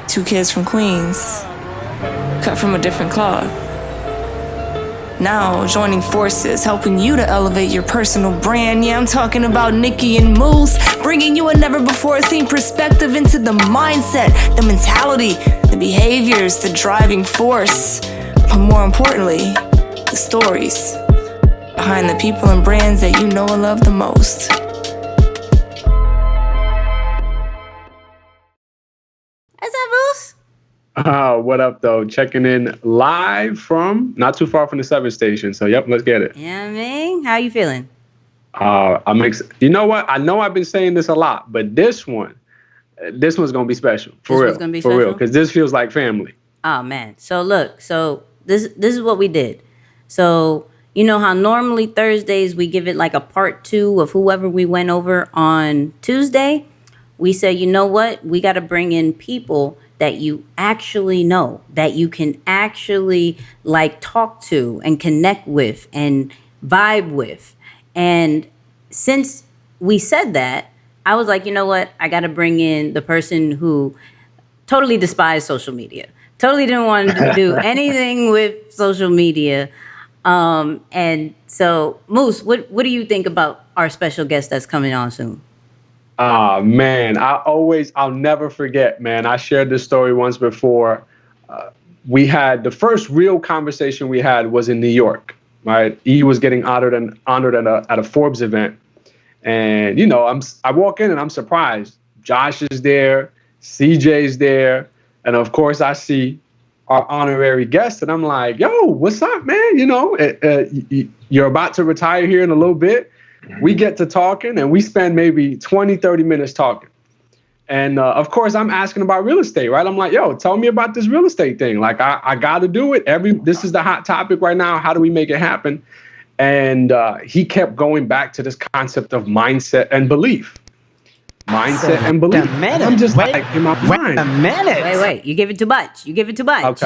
Two kids from Queens, cut from a different cloth. Now joining forces, helping you to elevate your personal brand. Yeah, I'm talking about Nicky and Moose, bringing you a never-before-seen perspective into the mindset, the mentality, the behaviors, the driving force, but more importantly, the stories behind the people and brands that you know and love the most. What's up, Moose? What up, though? Checking in live from not too far from the 7 station. So, yep, let's get it. Yeah, man. How you feeling? You know what? I know I've been saying this a lot, but this one's gonna be special for real. For real, because this feels like family. Oh man. So look. So this is what we did. So you know how normally Thursdays we give it like a part 2 of whoever we went over on Tuesday. We said, you know what? We got to bring in people that you actually know, that you can actually like talk to and connect with and vibe with. And since we said that, I was like, you know what? I got to bring in the person who totally despised social media, totally didn't want to do anything with social media. And so, Moose, what do you think about our special guest that's coming on soon? Man, I'll never forget, man. I shared this story once before. We had the first real conversation we had was in New York, right? He was getting honored at a Forbes event. And, you know, I walk in and I'm surprised. Josh is there, CJ's there. And of course I see our honorary guest and I'm like, yo, what's up, man? You know, you're about to retire here in a little bit. We get to talking and we spend maybe 20, 30 minutes talking. And of course, I'm asking about real estate, right? I'm like, yo, tell me about this real estate thing. Like, I got to do it. This is the hot topic right now. How do we make it happen? And he kept going back to this concept of mindset and belief. Mindset and belief. I'm just like, in my mind. Wait. You give it too much. Okay. You give it too much.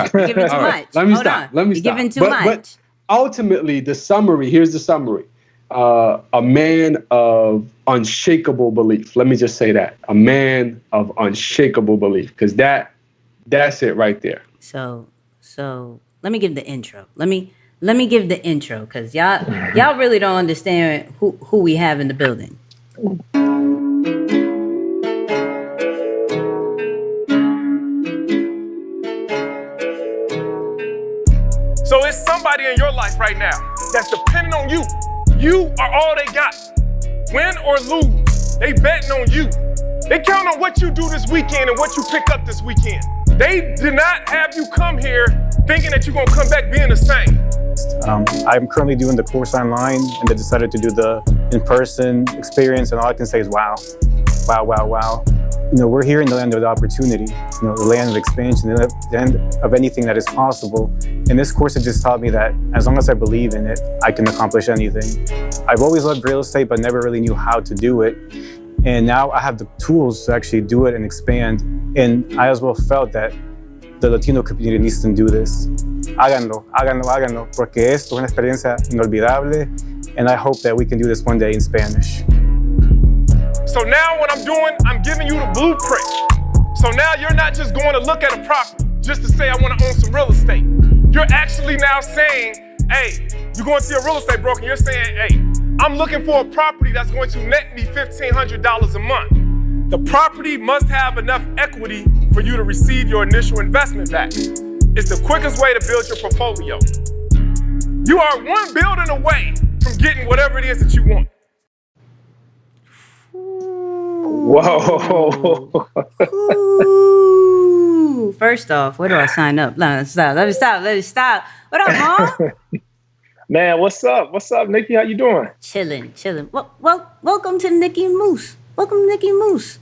Let me stop. You're giving too much. But ultimately, here's the summary. A man of unshakable belief. Let me just say that. A man of unshakable belief. Because that's it right there. So let me give the intro. Let me give the intro because y'all really don't understand who we have in the building. So it's somebody in your life right now that's depending on you. You are all they got. Win or lose, they betting on you. They count on what you do this weekend and what you pick up this weekend. They did not have you come here thinking that you're gonna come back being the same. I'm currently doing the course online and I decided to do the in-person experience and all I can say is wow. You know, we're here in the land of the opportunity, you know, the land of expansion, the land of anything that is possible. In this course, it just taught me that as long as I believe in it, I can accomplish anything. I've always loved real estate, but never really knew how to do it. And now I have the tools to actually do it and expand. And I as well felt that the Latino community needs to do this. Háganlo, porque esto es una experiencia inolvidable. And I hope that we can do this one day in Spanish. So now what I'm doing, I'm giving you the blueprint. So now you're not just going to look at a property just to say I want to own some real estate. You're actually now saying, hey, you're going to see a real estate broker, you're saying, hey, I'm looking for a property that's going to net me $1,500 a month. The property must have enough equity for you to receive your initial investment back. It's the quickest way to build your portfolio. You are one building away from getting whatever it is that you want. Whoa. Ooh. First off, where do I sign up? Let me stop. What up, Mom? Man, what's up? What's up, Nicky? How you doing? Chilling. Well, welcome to Nicky and Moose. Welcome to Nicky and Moose.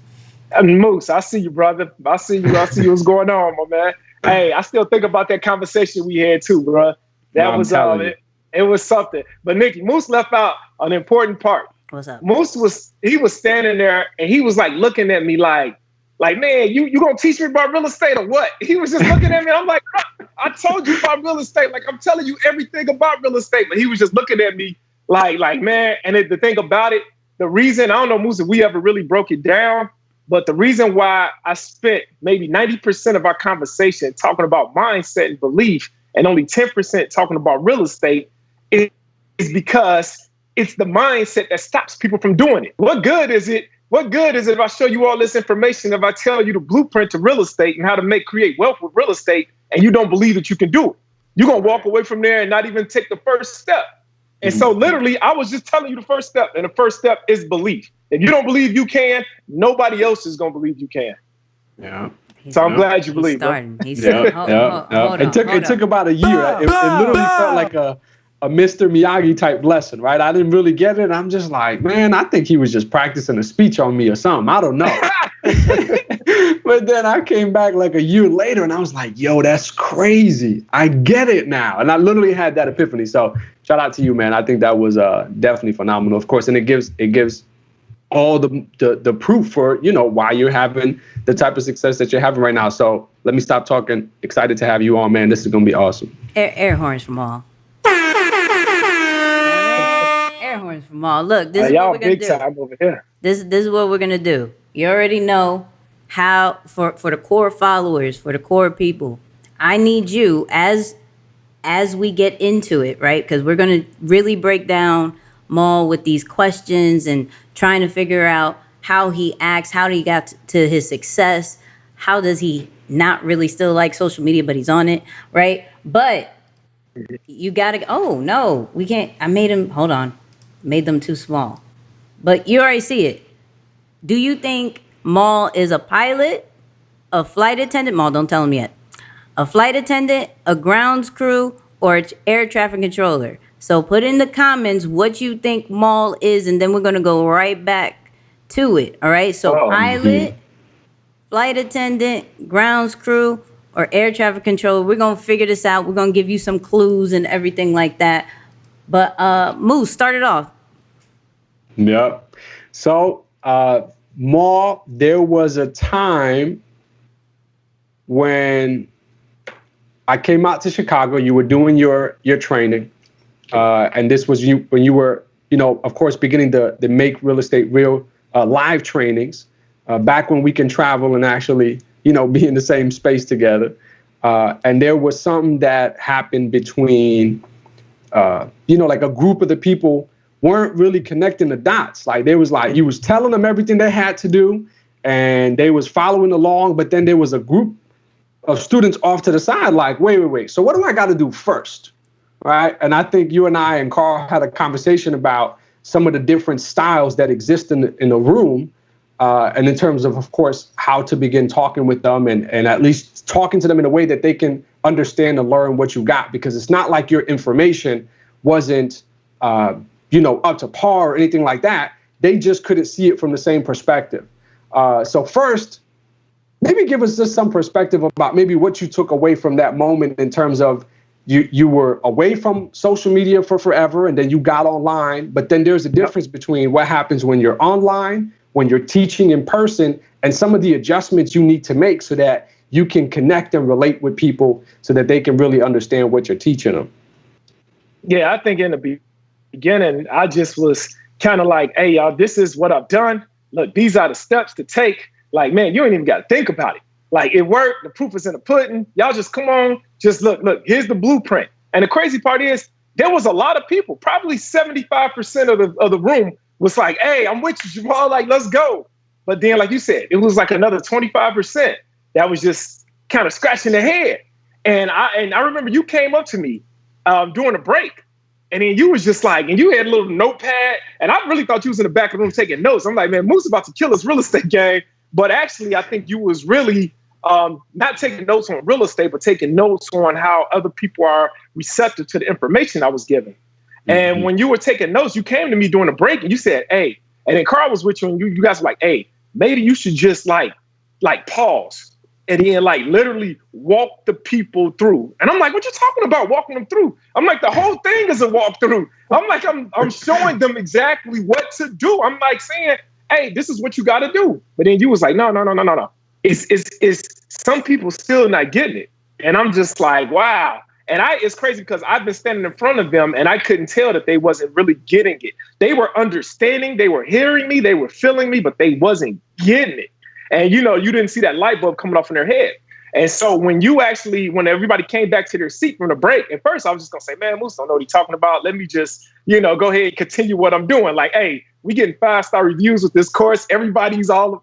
Moose, I see you, brother. I see you what's going on, my man. Hey, I still think about that conversation we had too, bro. That was it was something. But Nicky, Moose left out an important part. What's up? Moose was standing there and he was like looking at me like, man, you gonna teach me about real estate or what? He was just looking at me. I'm like, I told you about real estate. Like, I'm telling you everything about real estate. But he was just looking at me like, man. And the thing about it, the reason, I don't know, Moose, if we ever really broke it down, But the reason why I spent maybe 90% of our conversation talking about mindset and belief and only 10% talking about real estate is because it's the mindset that stops people from doing it. What good is it? What good is it if I show you all this information, if I tell you the blueprint to real estate and how to create wealth with real estate, and you don't believe that you can do it? You're going to walk away from there and not even take the first step. And so literally, I was just telling you the first step, and the first step is belief. If you don't believe you can, nobody else is going to believe you can. Yeah. So I'm glad you believe. He's starting. Hold on. It took about a year. It literally felt like a Mr. Miyagi type lesson, right? I didn't really get it. I'm just like, man, I think he was just practicing a speech on me or something. I don't know. But then I came back like a year later and I was like, yo, that's crazy. I get it now. And I literally had that epiphany. So shout out to you, man. I think that was definitely phenomenal, of course. And it gives all the proof for, why you're having the type of success that you're having right now. So let me stop talking. Excited to have you on, man. This is going to be awesome. Air horns from all. Air horns from all. Look, this is what we're going to do. Time over here. This is what we're going to do. You already know how, for the core followers, for the core people, I need you as we get into it, right? Because we're going to really break down Mal with these questions and trying to figure out how he acts, how he got to his success, how does he not really still like social media, but he's on it, right? But you gotta, oh no, we can't, made them too small. But you already see it. Do you think Mal is a pilot, a flight attendant? Mal, don't tell him yet. A flight attendant, a grounds crew, or an air traffic controller? So put in the comments what you think Mal is, and then we're gonna go right back to it. All right. So pilot, flight attendant, grounds crew, or air traffic controller. We're gonna figure this out. We're gonna give you some clues and everything like that. But Moose, start it off. Yep. So Mal, there was a time when I came out to Chicago. You were doing your training. And this was when you were, of course, beginning the Make Real Estate Real live trainings, back when we can travel and actually, be in the same space together. And there was something that happened between, like a group of the people weren't really connecting the dots. Like there was you was telling them everything they had to do and they was following along. But then there was a group of students off to the side, like, wait. So what do I got to do first? Right. And I think you and I and Carl had a conversation about some of the different styles that exist in the room. And in terms of course, how to begin talking with them and at least talking to them in a way that they can understand and learn what you got. Because it's not like your information wasn't, up to par or anything like that. They just couldn't see it from the same perspective. So first, maybe give us just some perspective about maybe what you took away from that moment in terms of you were away from social media for forever and then you got online. But then there's a difference between what happens when you're online, when you're teaching in person, and some of the adjustments you need to make so that you can connect and relate with people so that they can really understand what you're teaching them. Yeah, I think in the beginning, I just was kind of like, hey, y'all, this is what I've done. Look, these are the steps to take. Like, man, you ain't even got to think about it. Like, it worked. The proof is in the pudding. Y'all just come on. Just look, here's the blueprint. And the crazy part is there was a lot of people, probably 75% of the room was like, hey, I'm with you, Jemal. Like, let's go. But then, like you said, it was like another 25% that was just kind of scratching their head. And I remember you came up to me during a break. And then you was just like, and you had a little notepad. And I really thought you was in the back of the room taking notes. I'm like, man, Moose about to kill his real estate game. But actually, I think you was really not taking notes on real estate, but taking notes on how other people are receptive to the information I was giving. Mm-hmm. And when you were taking notes, you came to me during a break and you said, hey, and then Carl was with you and you guys were like, hey, maybe you should just like pause and then like literally walk the people through. And I'm like, what you talking about walking them through? I'm like, the whole thing is a walkthrough. I'm like, I'm showing them exactly what to do. I'm like saying, hey, this is what you got to do. But then you was like, no. It's some people still not getting it. And I'm just like, wow. And it's crazy because I've been standing in front of them and I couldn't tell that they wasn't really getting it. They were understanding, they were hearing me, they were feeling me, but they wasn't getting it. And, you didn't see that light bulb coming off in their head. And so when everybody came back to their seat from the break, at first I was just going to say, man, Moose don't know what he's talking about. Let me just, go ahead and continue what I'm doing. Like, hey, we getting 5-star reviews with this course. Everybody's all,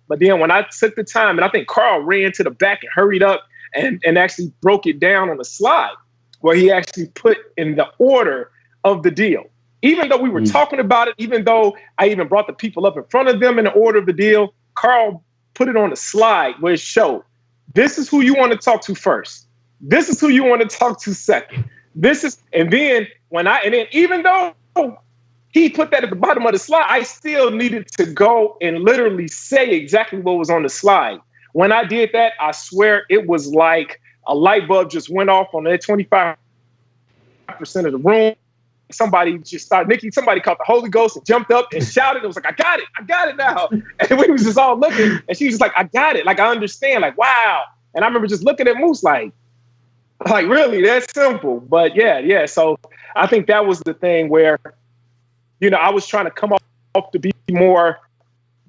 But then when I took the time, and I think Carl ran to the back and hurried up and actually broke it down on the slide where he actually put in the order of the deal. Even though we were talking about it, even though I even brought the people up in front of them in the order of the deal, Carl put it on the slide where it showed, this is who you want to talk to first. This is who you want to talk to second. And then even though he put that at the bottom of the slide, I still needed to go and literally say exactly what was on the slide. When I did that, I swear it was like a light bulb just went off on that 25% of the room. Somebody caught the Holy Ghost and jumped up and shouted. It was like, I got it now. And we was just all looking, and she was just like, I got it. Like, I understand. Like, wow. And I remember just looking at Moose like really, that's simple. But yeah. So I think that was the thing where, I was trying to come off to be more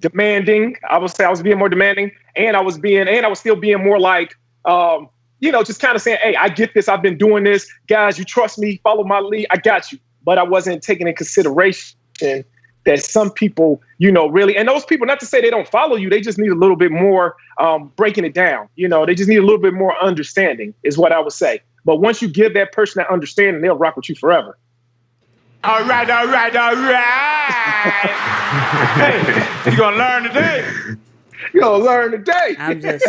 demanding. I would say I was being more demanding, and I was still being more like, just kind of saying, hey, I get this. I've been doing this. Guys, you trust me. Follow my lead. I got you. But I wasn't taking in consideration that some people, really, and those people, not to say they don't follow you, they just need a little bit more breaking it down. They just need a little bit more understanding is what I would say. But once you give that person that understanding, they'll rock with you forever. All right. Hey, you gonna learn today. You're gonna learn today. I'm just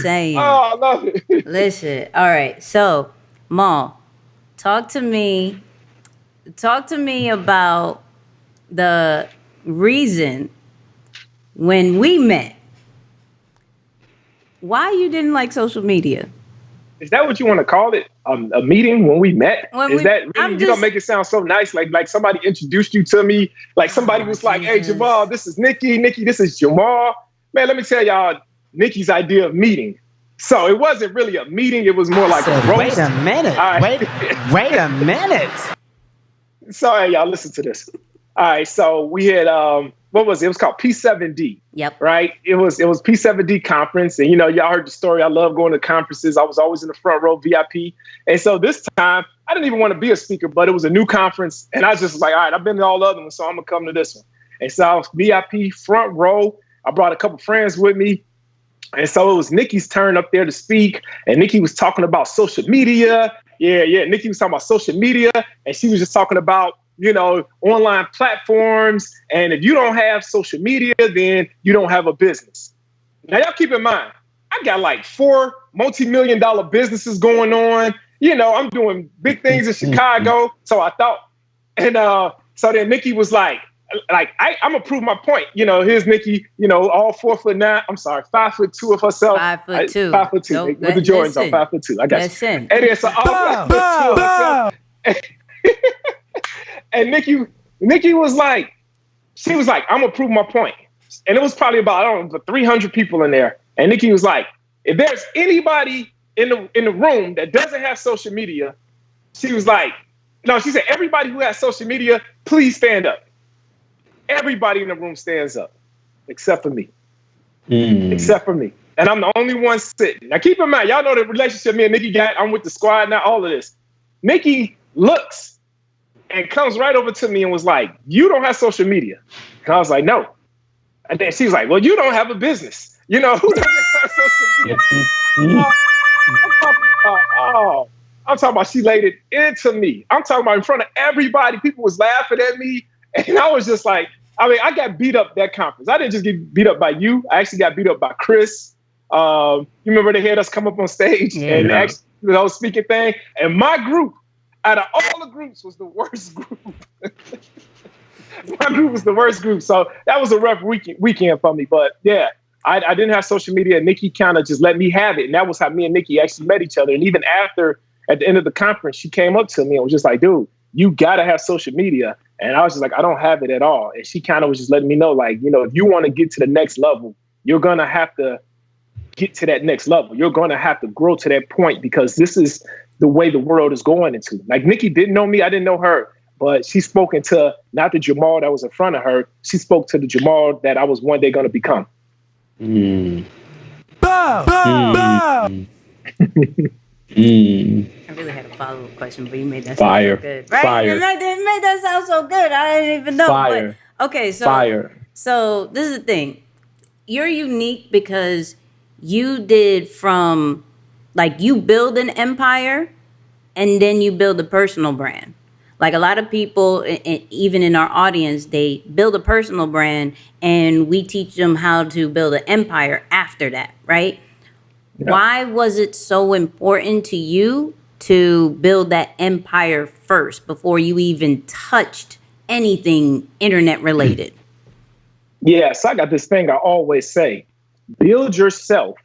saying. Oh, I love it. Listen, all right. So, Mal, talk to me about the reason when we met. Why you didn't like social media? Is that what you want to call it? A meeting when we met? Is that really, you don't make it sound so nice? Like somebody introduced you to me. Like somebody was like, hey, Jamal, this is Nicky. Nicky, this is Jamal. Man, let me tell y'all Nicky's idea of meeting. So it wasn't really a meeting. It was more like a roast. Wait a minute. Right. Wait a minute. So hey, y'all, listen to this. All right. So we had, what was it? It was called P7D. Yep. Right. It was P7D conference. And, y'all heard the story. I love going to conferences. I was always in the front row VIP. And so this time I didn't even want to be a speaker, but it was a new conference. And I was just like, all right, I've been to all the other ones, so I'm going to come to this one. And so I was VIP front row. I brought a couple friends with me. And so it was Nicky's turn up there to speak. And Nicky was talking about social media. Yeah. Nicky was talking about social media. And she was just talking about, online platforms. And if you don't have social media, then you don't have a business. Now, y'all keep in mind, I got like 4 multi-million-dollar businesses going on. I'm doing big things in Chicago. So I thought, and so then Nicky was like, I'm gonna prove my point. Here's Nicky, all 4'9". I'm sorry, 5'2" of herself. 5'2". 5'2". Nope, with the Jordans on, 5'2". I got you. And then so all 5'2" of herself. And Nicky was like, I'm gonna prove my point. And it was probably about 300 people in there. And Nicky was like, if there's anybody in the room that doesn't have social media, she said, everybody who has social media, please stand up. Everybody in the room stands up, except for me. Except for me. And I'm the only one sitting. Now keep in mind, y'all know the relationship me and Nicky got. I'm with the squad now, all of this. Nicky looks and comes right over to me and was like, you don't have social media. And I was like, no. And then she was like, well, you don't have a business. Who doesn't have social media? I'm talking about she laid it into me. I'm talking about in front of everybody. People was laughing at me. And I was just like, I got beat up that conference. I didn't just get beat up by you. I actually got beat up by Chris. You remember they had us come up on stage and actually do the whole speaking thing. And my group, out of all the groups, was the worst group. My group was the worst group. So that was a rough weekend for me. But yeah, I didn't have social media. Nicky kind of just let me have it. And that was how me and Nicky actually met each other. And even after, at the end of the conference, she came up to me and was just like, dude, you got to have social media. And I was just like, I don't have it at all. And she kind of was just letting me know, like, if you want to get to the next level, you're going to have to get to that next level. You're going to have to grow to that point because this is the way the world is going into. Like, Nicky didn't know me. I didn't know her. but she's spoken to not the Jemal that was in front of her. She spoke to the Jemal that I was one day going to become. I really had a follow-up question, but you made that sound so good. Right? Fire. You made that sound so good. I didn't even know. Fire. But, okay, so Fire. So this is the thing. You're unique because you did from, like, you build an empire and then you build a personal brand. Like a lot of people, even in our audience, they build a personal brand and we teach them how to build an empire after that, right? Yeah. Why was it so important to you to build that empire first before you even touched anything internet related? Yes, I got this thing I always say, build yourself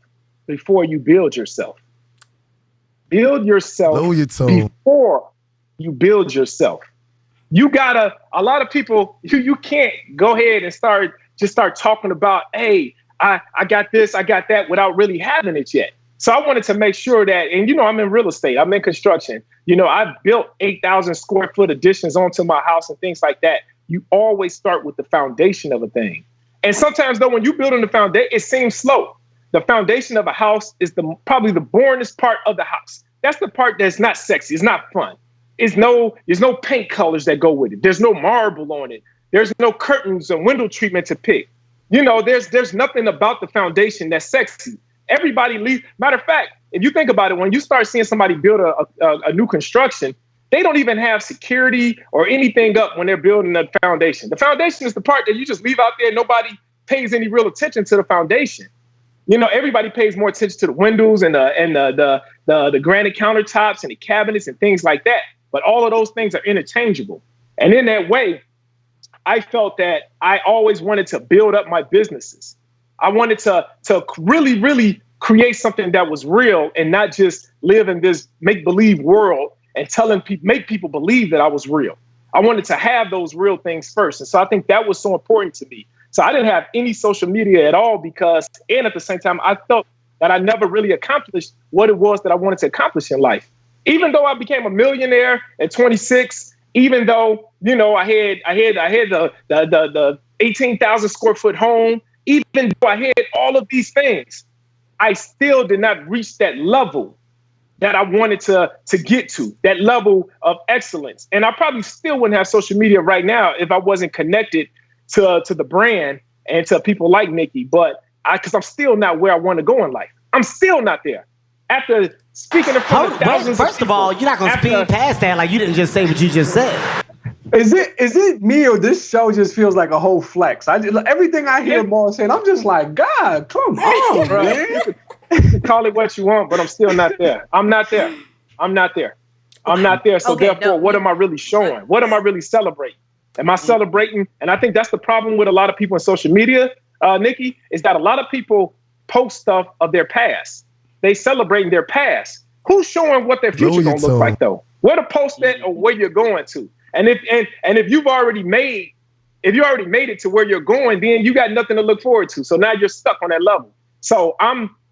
before you build yourself. Build yourself before you build yourself. You gotta, a lot of people, you can't go ahead and start talking about, hey, I got this, I got that without really having it yet. So I wanted to make sure that, and I'm in real estate, I'm in construction. I've built 8,000 square foot additions onto my house and things like that. You always start with the foundation of a thing. And sometimes though, when you build on the foundation, it seems slow. The foundation of a house is probably the boringest part of the house. That's the part that's not sexy. It's not fun. There's no paint colors that go with it. There's no marble on it. There's no curtains and window treatment to pick. There's nothing about the foundation that's sexy. Everybody leaves. Matter of fact, if you think about it, when you start seeing somebody build a new construction, they don't even have security or anything up when they're building the foundation. The foundation is the part that you just leave out there. Nobody pays any real attention to the foundation. Everybody pays more attention to the windows and the granite countertops and the cabinets and things like that. But all of those things are interchangeable. And in that way, I felt that I always wanted to build up my businesses. I wanted to really, really create something that was real and not just live in this make-believe world and make people believe that I was real. I wanted to have those real things first. And so I think that was so important to me. So I didn't have any social media at all and at the same time, I felt that I never really accomplished what it was that I wanted to accomplish in life. Even though I became a millionaire at 26, even though, I had the 18,000 square foot home, even though I had all of these things, I still did not reach that level that I wanted to get to, that level of excellence. And I probably still wouldn't have social media right now if I wasn't connected to the brand and to people like Nicky, because I'm still not where I want to go in life. I'm still not there. After speaking in front of thousands first of all, you're not going to speed past that like you didn't just say what you just said. Is it me or this show just feels like a whole flex? Everything I hear Maul saying, I'm just like, God, come on, man. You can call it what you want, but I'm still not there. I'm not there. So therefore, what am I really showing? What am I really celebrating? Am I celebrating? And I think that's the problem with a lot of people in social media, Nicky, is that a lot of people post stuff of their past. They celebrating their past. Who's showing what their future gonna look like though? Where to post that or where you're going to? And if you've already made it to where you're going, then you got nothing to look forward to. So now you're stuck on that level. So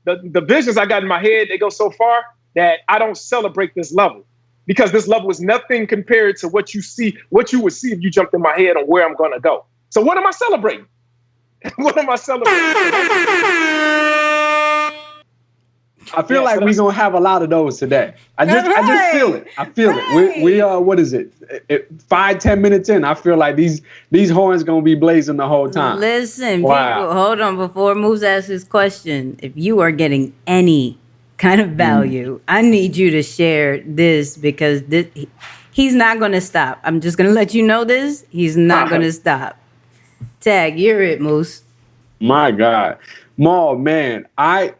the visions I got in my head, they go so far that I don't celebrate this level. Because this level is nothing compared to what you would see if you jumped in my head on where I'm going to go. So what am I celebrating? What am I celebrating? I feel like we're going to have a lot of those today. I just feel it. I feel it. We what is it? 5-10 minutes in, I feel like these horns going to be blazing the whole time. Listen, people, hold on. Before Moose asks his question, if you are getting any kind of value, I need you to share this because he's not going to stop. I'm just going to let you know this. He's not going to stop. Tag, you're it, Moose. My God. Maul, man, I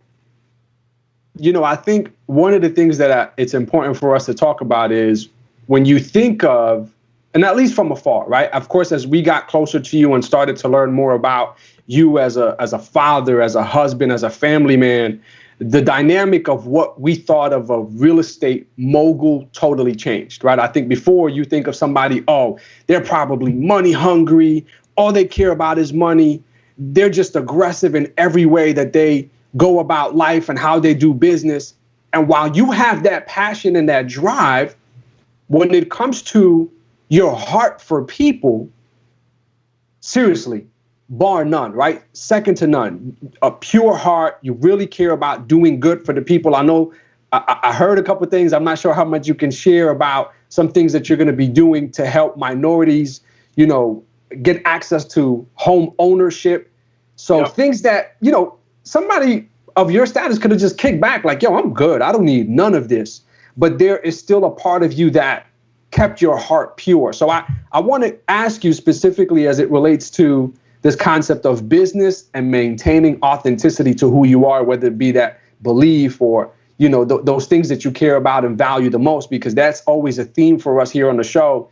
think one of the things that it's important for us to talk about is when you think of, and at least from afar, right? Of course, as we got closer to you and started to learn more about you as a father, as a husband, as a family man, the dynamic of what we thought of a real estate mogul totally changed, right? I think before you think of somebody, they're probably money hungry. All they care about is money. They're just aggressive in every way that they go about life and how they do business. And while you have that passion and that drive, when it comes to your heart for people, seriously, bar none, right? Second to none. A pure heart. You really care about doing good for the people. I know I heard a couple of things. I'm not sure how much you can share about some things that you're going to be doing to help minorities, you know, get access to home ownership. So things that, you know, somebody of your status could have just kicked back like, yo, I'm good. I don't need none of this. But there is still a part of you that kept your heart pure. So I want to ask you specifically as it relates to this concept of business and maintaining authenticity to who you are, whether it be that belief or, you know, those things that you care about and value the most, because that's always a theme for us here on the show.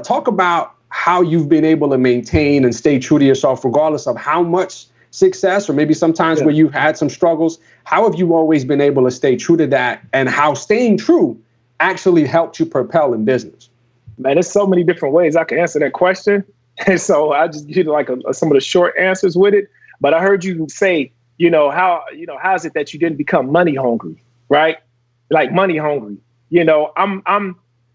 Talk about how you've been able to maintain and stay true to yourself, regardless of how much success or maybe sometimes where you've had some struggles. How have you always been able to stay true to that, and how staying true actually helped you propel in business? Man, there's so many different ways I can answer that question. And so I just give you like some of the short answers with it. But I heard you say, how is it that you didn't become money hungry, right? Like money hungry. I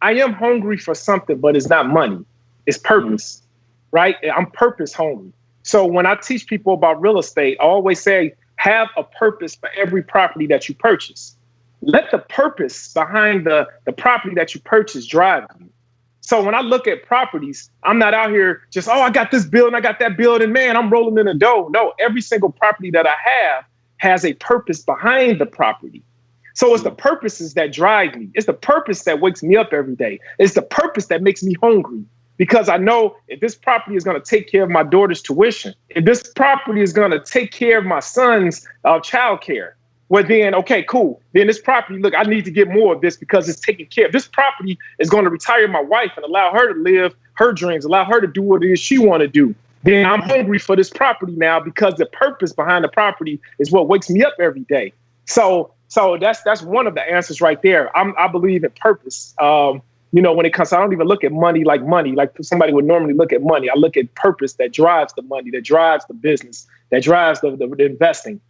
am hungry for something, but it's not money. It's purpose, right? I'm purpose hungry. So when I teach people about real estate, I always say, have a purpose for every property that you purchase. Let the purpose behind the property that you purchase drive you. So when I look at properties, I'm not out here just, I got this building, I got that building, man, I'm rolling in the dough. No, every single property that I have has a purpose behind the property. So it's the purposes that drive me. It's the purpose that wakes me up every day. It's the purpose that makes me hungry, because I know if this property is going to take care of my daughter's tuition, if this property is going to take care of my son's childcare, well then, okay, cool. Then this property, look, I need to get more of this because it's taking care of. This property is going to retire my wife and allow her to live her dreams, allow her to do what it is she want to do. Then I'm hungry for this property now because the purpose behind the property is what wakes me up every day. So that's one of the answers right there. I believe in purpose. When it comes, I don't even look at money like somebody would normally look at money. I look at purpose that drives the money, that drives the business, that drives the investing.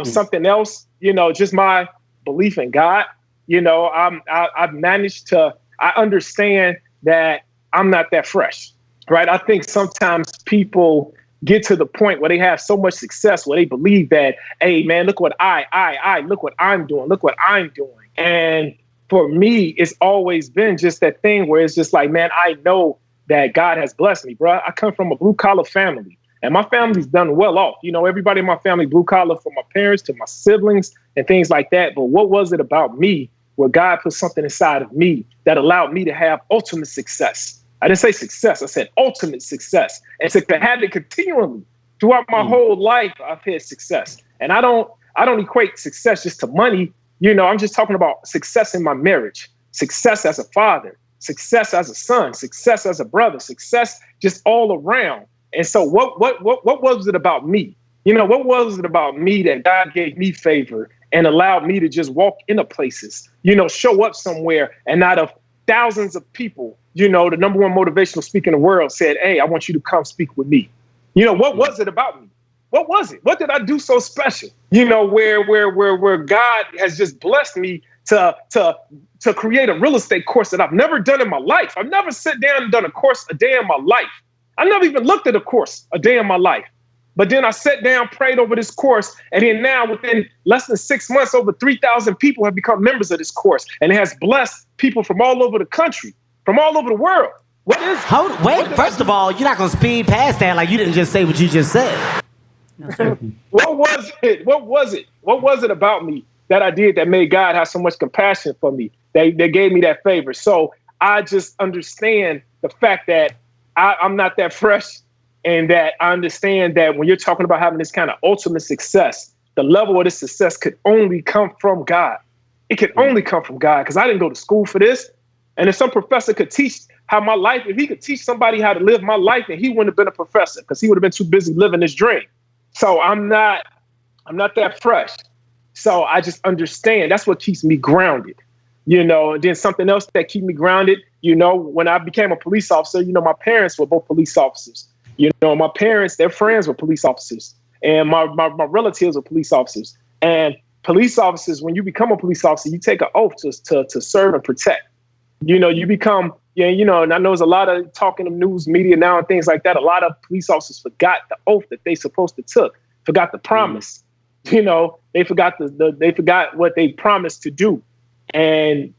Something else, just my belief in God. I've managed to, I understand that I'm not that fresh, right? I think sometimes people get to the point where they have so much success where they believe that, hey, man, look what look what I'm doing. Look what I'm doing. And for me, it's always been just that thing where it's just like, man, I know that God has blessed me, bro. I come from a blue collar family. And my family's done well off. Everybody in my family, blue collar, from my parents to my siblings and things like that. But what was it about me where God put something inside of me that allowed me to have ultimate success? I didn't say success. I said ultimate success. And to have it continually throughout my whole life, I've had success. And I don't equate success just to money. I'm just talking about success in my marriage, success as a father, success as a son, success as a brother, success just all around. And so what was it about me? What was it about me that God gave me favor and allowed me to just walk into places, show up somewhere, and out of thousands of people, the number one motivational speaker in the world said, hey, I want you to come speak with me. What was it about me? What was it? What did I do so special? Where God has just blessed me to create a real estate course that I've never done in my life. I've never sat down and done a course a day in my life. I never even looked at a course a day in my life. But then I sat down, prayed over this course, and then now within less than 6 months, over 3,000 people have become members of this course, and it has blessed people from all over the country, from all over the world. What is it? First of all, you're not going to speed past that like you didn't just say what you just said. What was it? What was it? What was it about me that I did that made God have so much compassion for me? They gave me that favor. So I just understand the fact that I'm not that fresh, and that I understand that when you're talking about having this kind of ultimate success, the level of this success could only come from God. It could only come from God, because I didn't go to school for this. And if some professor could teach if he could teach somebody how to live my life, and he wouldn't have been a professor because he would have been too busy living his dream. So I'm not that fresh. So I just understand that's what keeps me grounded. And then something else that keep me grounded, when I became a police officer, my parents were both police officers. My parents, their friends were police officers, and my relatives were police officers. And police officers, when you become a police officer, you take an oath to serve and protect. You become Yeah, and I know there's a lot of talking of news media now and things like that. A lot of police officers forgot the oath that they supposed to took, forgot the promise. They forgot they forgot what they promised to do. And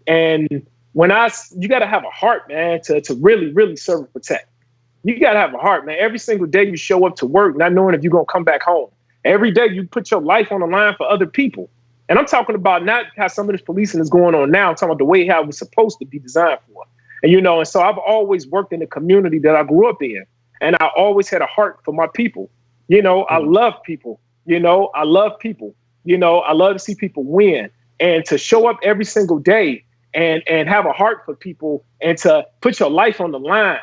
when you got to have a heart, man, to really, really serve and protect. You got to have a heart, man. Every single day you show up to work, not knowing if you're going to come back home. Every day you put your life on the line for other people. And I'm talking about not how some of this policing is going on now. I'm talking about the way how it was supposed to be designed for. And so I've always worked in the community that I grew up in. And I always had a heart for my people. I love people. I love people. I love to see people win. And to show up every single day and have a heart for people and to put your life on the line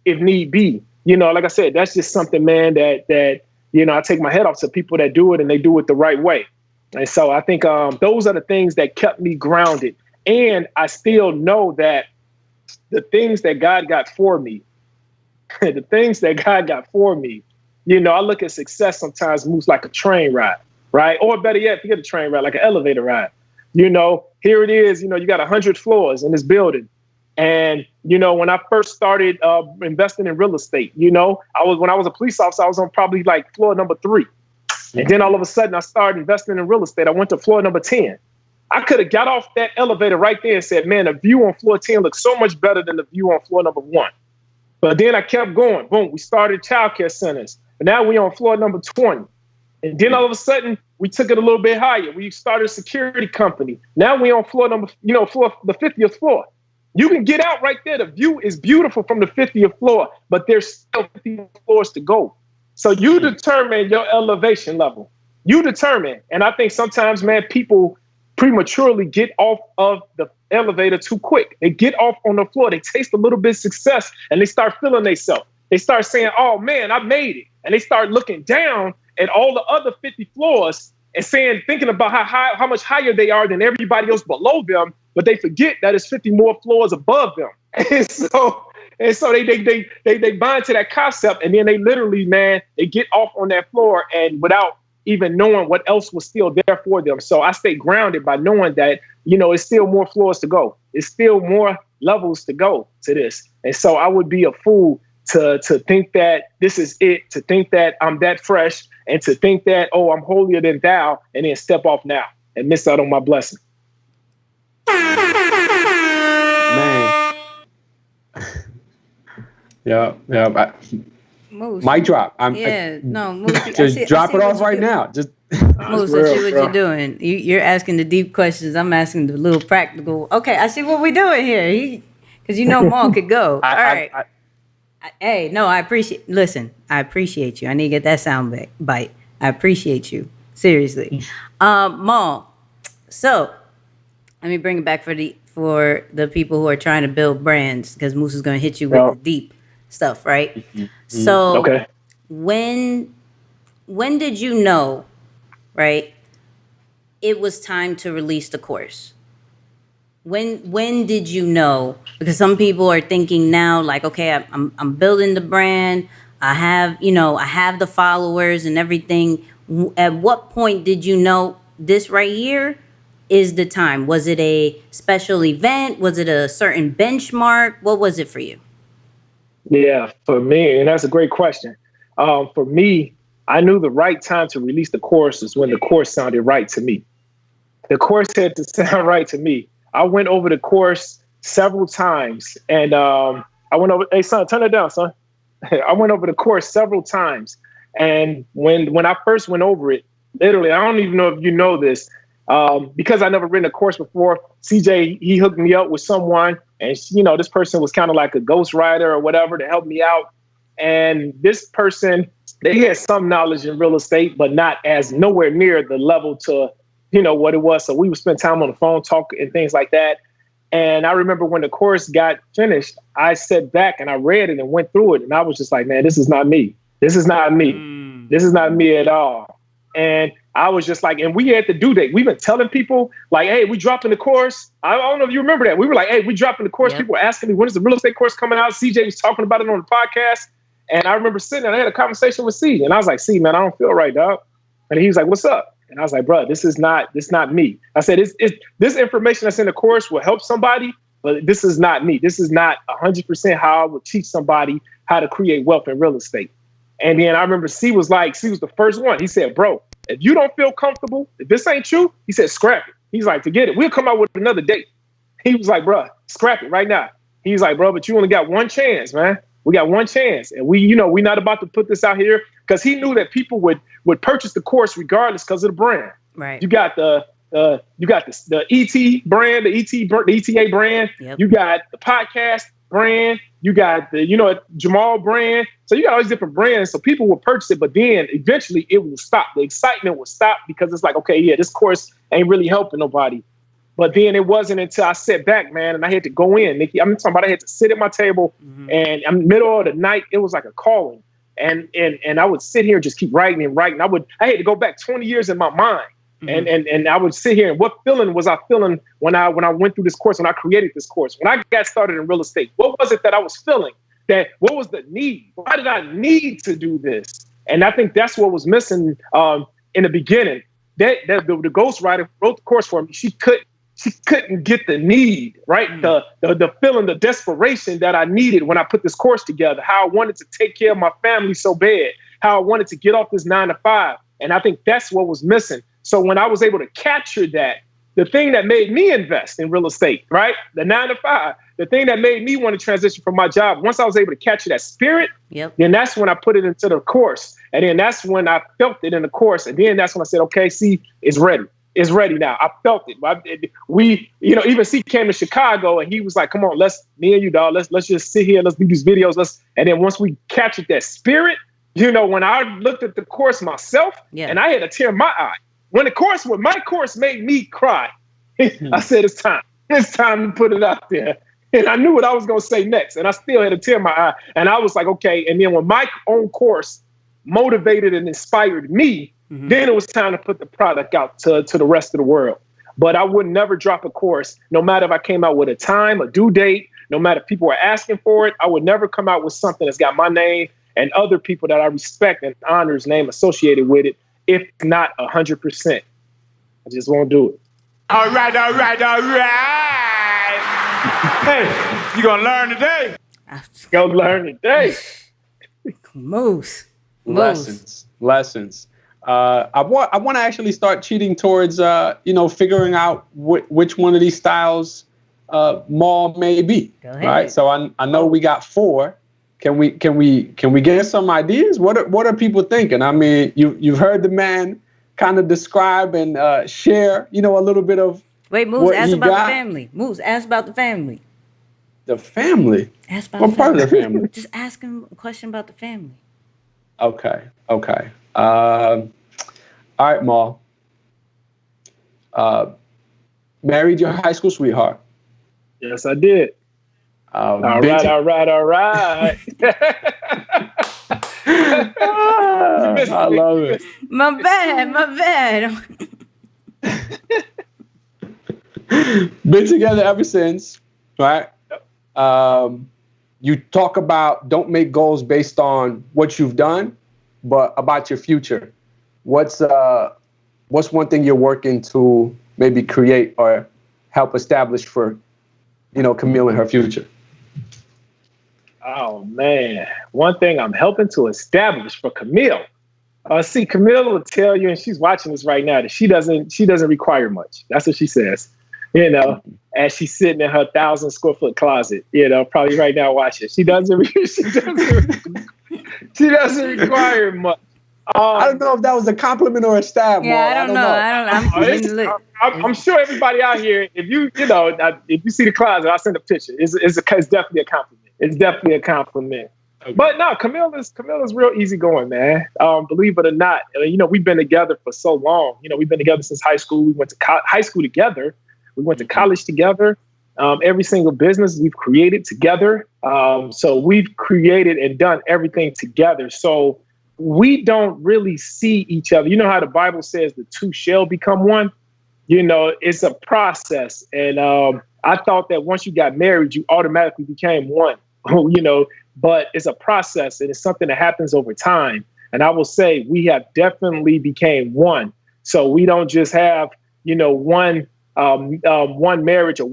if need be. Like I said, that's just something, man, that I take my head off to people that do it and they do it the right way. And so I think those are the things that kept me grounded. And I still know that the things that God got for me, I look at success sometimes moves like a train ride, right? Or better yet, forget a train ride, like an elevator ride. Here it is, you got 100 floors in this building. And, when I first started investing in real estate, when I was a police officer, I was on probably like floor number 3. And then all of a sudden I started investing in real estate. I went to floor number 10. I could have got off that elevator right there and said, man, the view on floor 10 looks so much better than the view on floor number 1. But then I kept going. Boom, we started childcare centers. But now we're on floor number 20. And then all of a sudden we took it a little bit higher. We started a security company. Now we're on floor number, the 50th floor. You can get out right there. The view is beautiful from the 50th floor, but there's still 50 floors to go. So you determine your elevation level. You determine. And I think sometimes, man, people prematurely get off of the elevator too quick. They get off on the floor. They taste a little bit of success and they start feeling themselves. They start saying, oh, man, I made it. And they start looking down at all the other 50 floors and thinking about how much higher they are than everybody else below them. But they forget that it's 50 more floors above them. And so they bind to that concept, and then they literally, man, they get off on that floor and without even knowing what else was still there for them. So I stay grounded by knowing that, it's still more floors to go. It's still more levels to go to this. And so I would be a fool to think that this is it, to think that I'm that fresh, and to think that, oh, I'm holier than thou, and then step off now and miss out on my blessing. Man. Yeah. Moose. Mic drop. Moose. Just drop it off right now. Just Moose, I see what you're doing. You're asking the deep questions. I'm asking the little practical. Okay, I see what we're doing here. Because Maul could go. All right. I appreciate. Listen, I appreciate you. I need to get that sound bite. I appreciate you. Seriously, Maul. So let me bring it back for the people who are trying to build brands, because Moose is going to hit you with the deep stuff, right? Mm-hmm. So okay. When did you know, right, it was time to release the course? When did you know? Because some people are thinking now, like, okay, I'm building the brand. I have the followers and everything. At what point did you know this right here is the time? Was it a special event? Was it a certain benchmark? What was it for you? Yeah, for me, and that's a great question. For me, I knew the right time to release the course is when the course sounded right to me. The course had to sound right to me. I went over the course several times, and I went over. Hey, son, turn it down, son. I went over the course several times, and when I first went over it, literally, I don't even know if you know this, because I never written a course before. CJ, he hooked me up with someone, and this person was kind of like a ghostwriter or whatever to help me out. And this person, they had some knowledge in real estate, but not as nowhere near the level to what it was. So we would spend time on the phone, talk and things like that. And I remember when the course got finished, I sat back and I read it and went through it. And I was just like, man, this is not me. This is not me. This is not me at all. And I was just like, and we had the due date. We've been telling people like, hey, we dropping the course. I don't know if you remember that. We were like, hey, we dropping the course. Yep. People were asking me, when is the real estate course coming out? CJ was talking about it on the podcast. And I remember sitting and I had a conversation with C. And I was like, C, man, I don't feel right, dog. And he was like, what's up? And I was like, bro, this is not me. I said, this information that's in the course will help somebody, but this is not me. This is not 100% how I would teach somebody how to create wealth in real estate. And then I remember C was the first one. He said, bro, if you don't feel comfortable, if this ain't you, he said, scrap it. He's like, forget it. We'll come out with another date. He was like, bro, scrap it right now. He's like, bro, but you only got one chance, man. We got one chance. And we're not about to put this out here, because he knew that people would purchase the course regardless because of the brand. Right. You got the ET brand, the ETA brand. Yep. You got the podcast brand. You got the, Jemal brand. So you got all these different brands. So people will purchase it, but then eventually it will stop. The excitement will stop because it's like, okay, yeah, this course ain't really helping nobody. But then it wasn't until I sat back, man, and I had to go in, Nicky. I'm talking about I had to sit at my table, and in the middle of the night, it was like a calling. And I would sit here and just keep writing and writing. I had to go back 20 years in my mind. And I would sit here and what feeling was I feeling when I went through this course, when I created this course, when I got started in real estate? What was it that I was feeling? What was the need? Why did I need to do this? And I think that's what was missing in the beginning. The ghostwriter who wrote the course for me, she couldn't get the need, right? The feeling, the desperation that I needed when I put this course together, how I wanted to take care of my family so bad, how I wanted to get off this 9-to-5. And I think that's what was missing. So when I was able to capture that, the thing that made me invest in real estate, right? The 9-to-5, the thing that made me want to transition from my job, once I was able to capture that spirit, then that's when I put it into the course. And then that's when I felt it in the course. And then that's when I said, okay, see, it's ready. It's ready now. I felt it. Even C came to Chicago and he was like, come on, me and you, dog, let's just sit here. Let's do these videos. And then once we captured that spirit, when I looked at the course myself and I had a tear in my eye, when my course made me cry, I said, it's time. It's time to put it out there. And I knew what I was going to say next. And I still had a tear in my eye. And I was like, okay. And then when my own course motivated and inspired me, then it was time to put the product out to the rest of the world. But I would never drop a course, no matter if I came out with a time, a due date, no matter if people were asking for it. I would never come out with something that's got my name and other people that I respect and honor's name associated with it, if not 100%. I just won't do it. All right. Hey, you gonna learn today? Go learn today. Moose. Lessons. I want to actually start cheating towards, figuring out which one of these styles Mal may be. Right. So I know we got 4. Can we get some ideas? What are people thinking? I mean, you've heard the man kind of describe and share, a little bit of. Wait, Moose, ask about the family. Moose, ask about the family. The family? Ask about what part of the family? Just ask him a question about the family. Okay. All right, Mal. Married your high school sweetheart? Yes, I did. All right. I love it. My bad. Been together ever since, right? You talk about don't make goals based on what you've done, but about your future. What's one thing you're working to maybe create or help establish for, Camille and her future? Oh man, one thing I'm helping to establish for Camille. See, Camille will tell you, and she's watching this right now, that she doesn't require much. That's what she says. As she's sitting in her 1,000 square foot closet, probably right now watching. She doesn't require much. I don't know if that was a compliment or a stab. Yeah, I don't know. I'm sure everybody out here, if you see the closet, I'll send a picture. It's definitely a compliment. It's definitely a compliment. Okay. But no, Camille is real easygoing, man. Believe it or not, we've been together for so long. We've been together since high school. We went to high school together. We went to college together. Every single business we've created together. So we've created and done everything together. So we don't really see each other. You know how the Bible says the two shall become one? It's a process. And I thought that once you got married, you automatically became one, but it's a process and it's something that happens over time. And I will say we have definitely became one. So we don't just have, one marriage or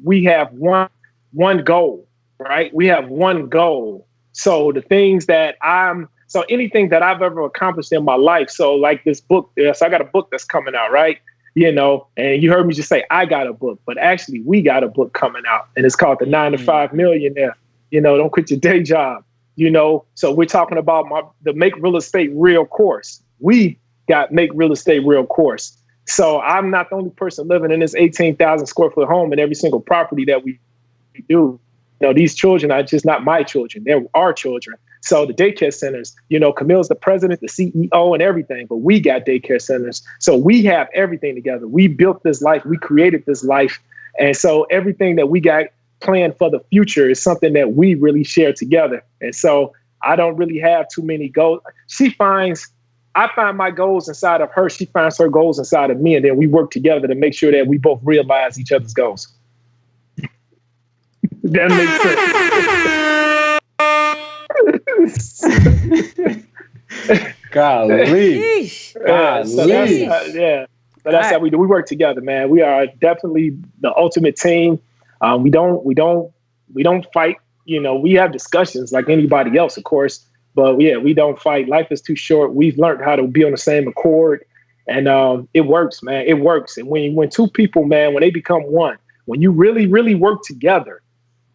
we have one one goal, right? We have one goal. So anything that I've ever accomplished in my life. So like this book, so I got a book that's coming out, right? And you heard me just say, I got a book, but actually we got a book coming out, and it's called The 9 to 5 Millionaire. Don't quit your day job. So we're talking about the Make Real Estate Real course. We got Make Real Estate Real course. So I'm not the only person living in this 18,000 square foot home and every single property that we do. These children are just not my children. They're our children. So the daycare centers, Camille's the president, the CEO and everything, but we got daycare centers. So we have everything together. We built this life. We created this life. And so everything that we got planned for the future is something that we really share together. And so I don't really have too many goals. I find my goals inside of her. She finds her goals inside of me. And then we work together to make sure that we both realize each other's goals. That makes sense. Golly. So that's how we do. We work together, man. We are definitely the ultimate team. We don't fight. We have discussions like anybody else, of course. But yeah, we don't fight. Life is too short. We've learned how to be on the same accord, and it works, man. It works. And when two people, man, when they become one, when you really, really work together,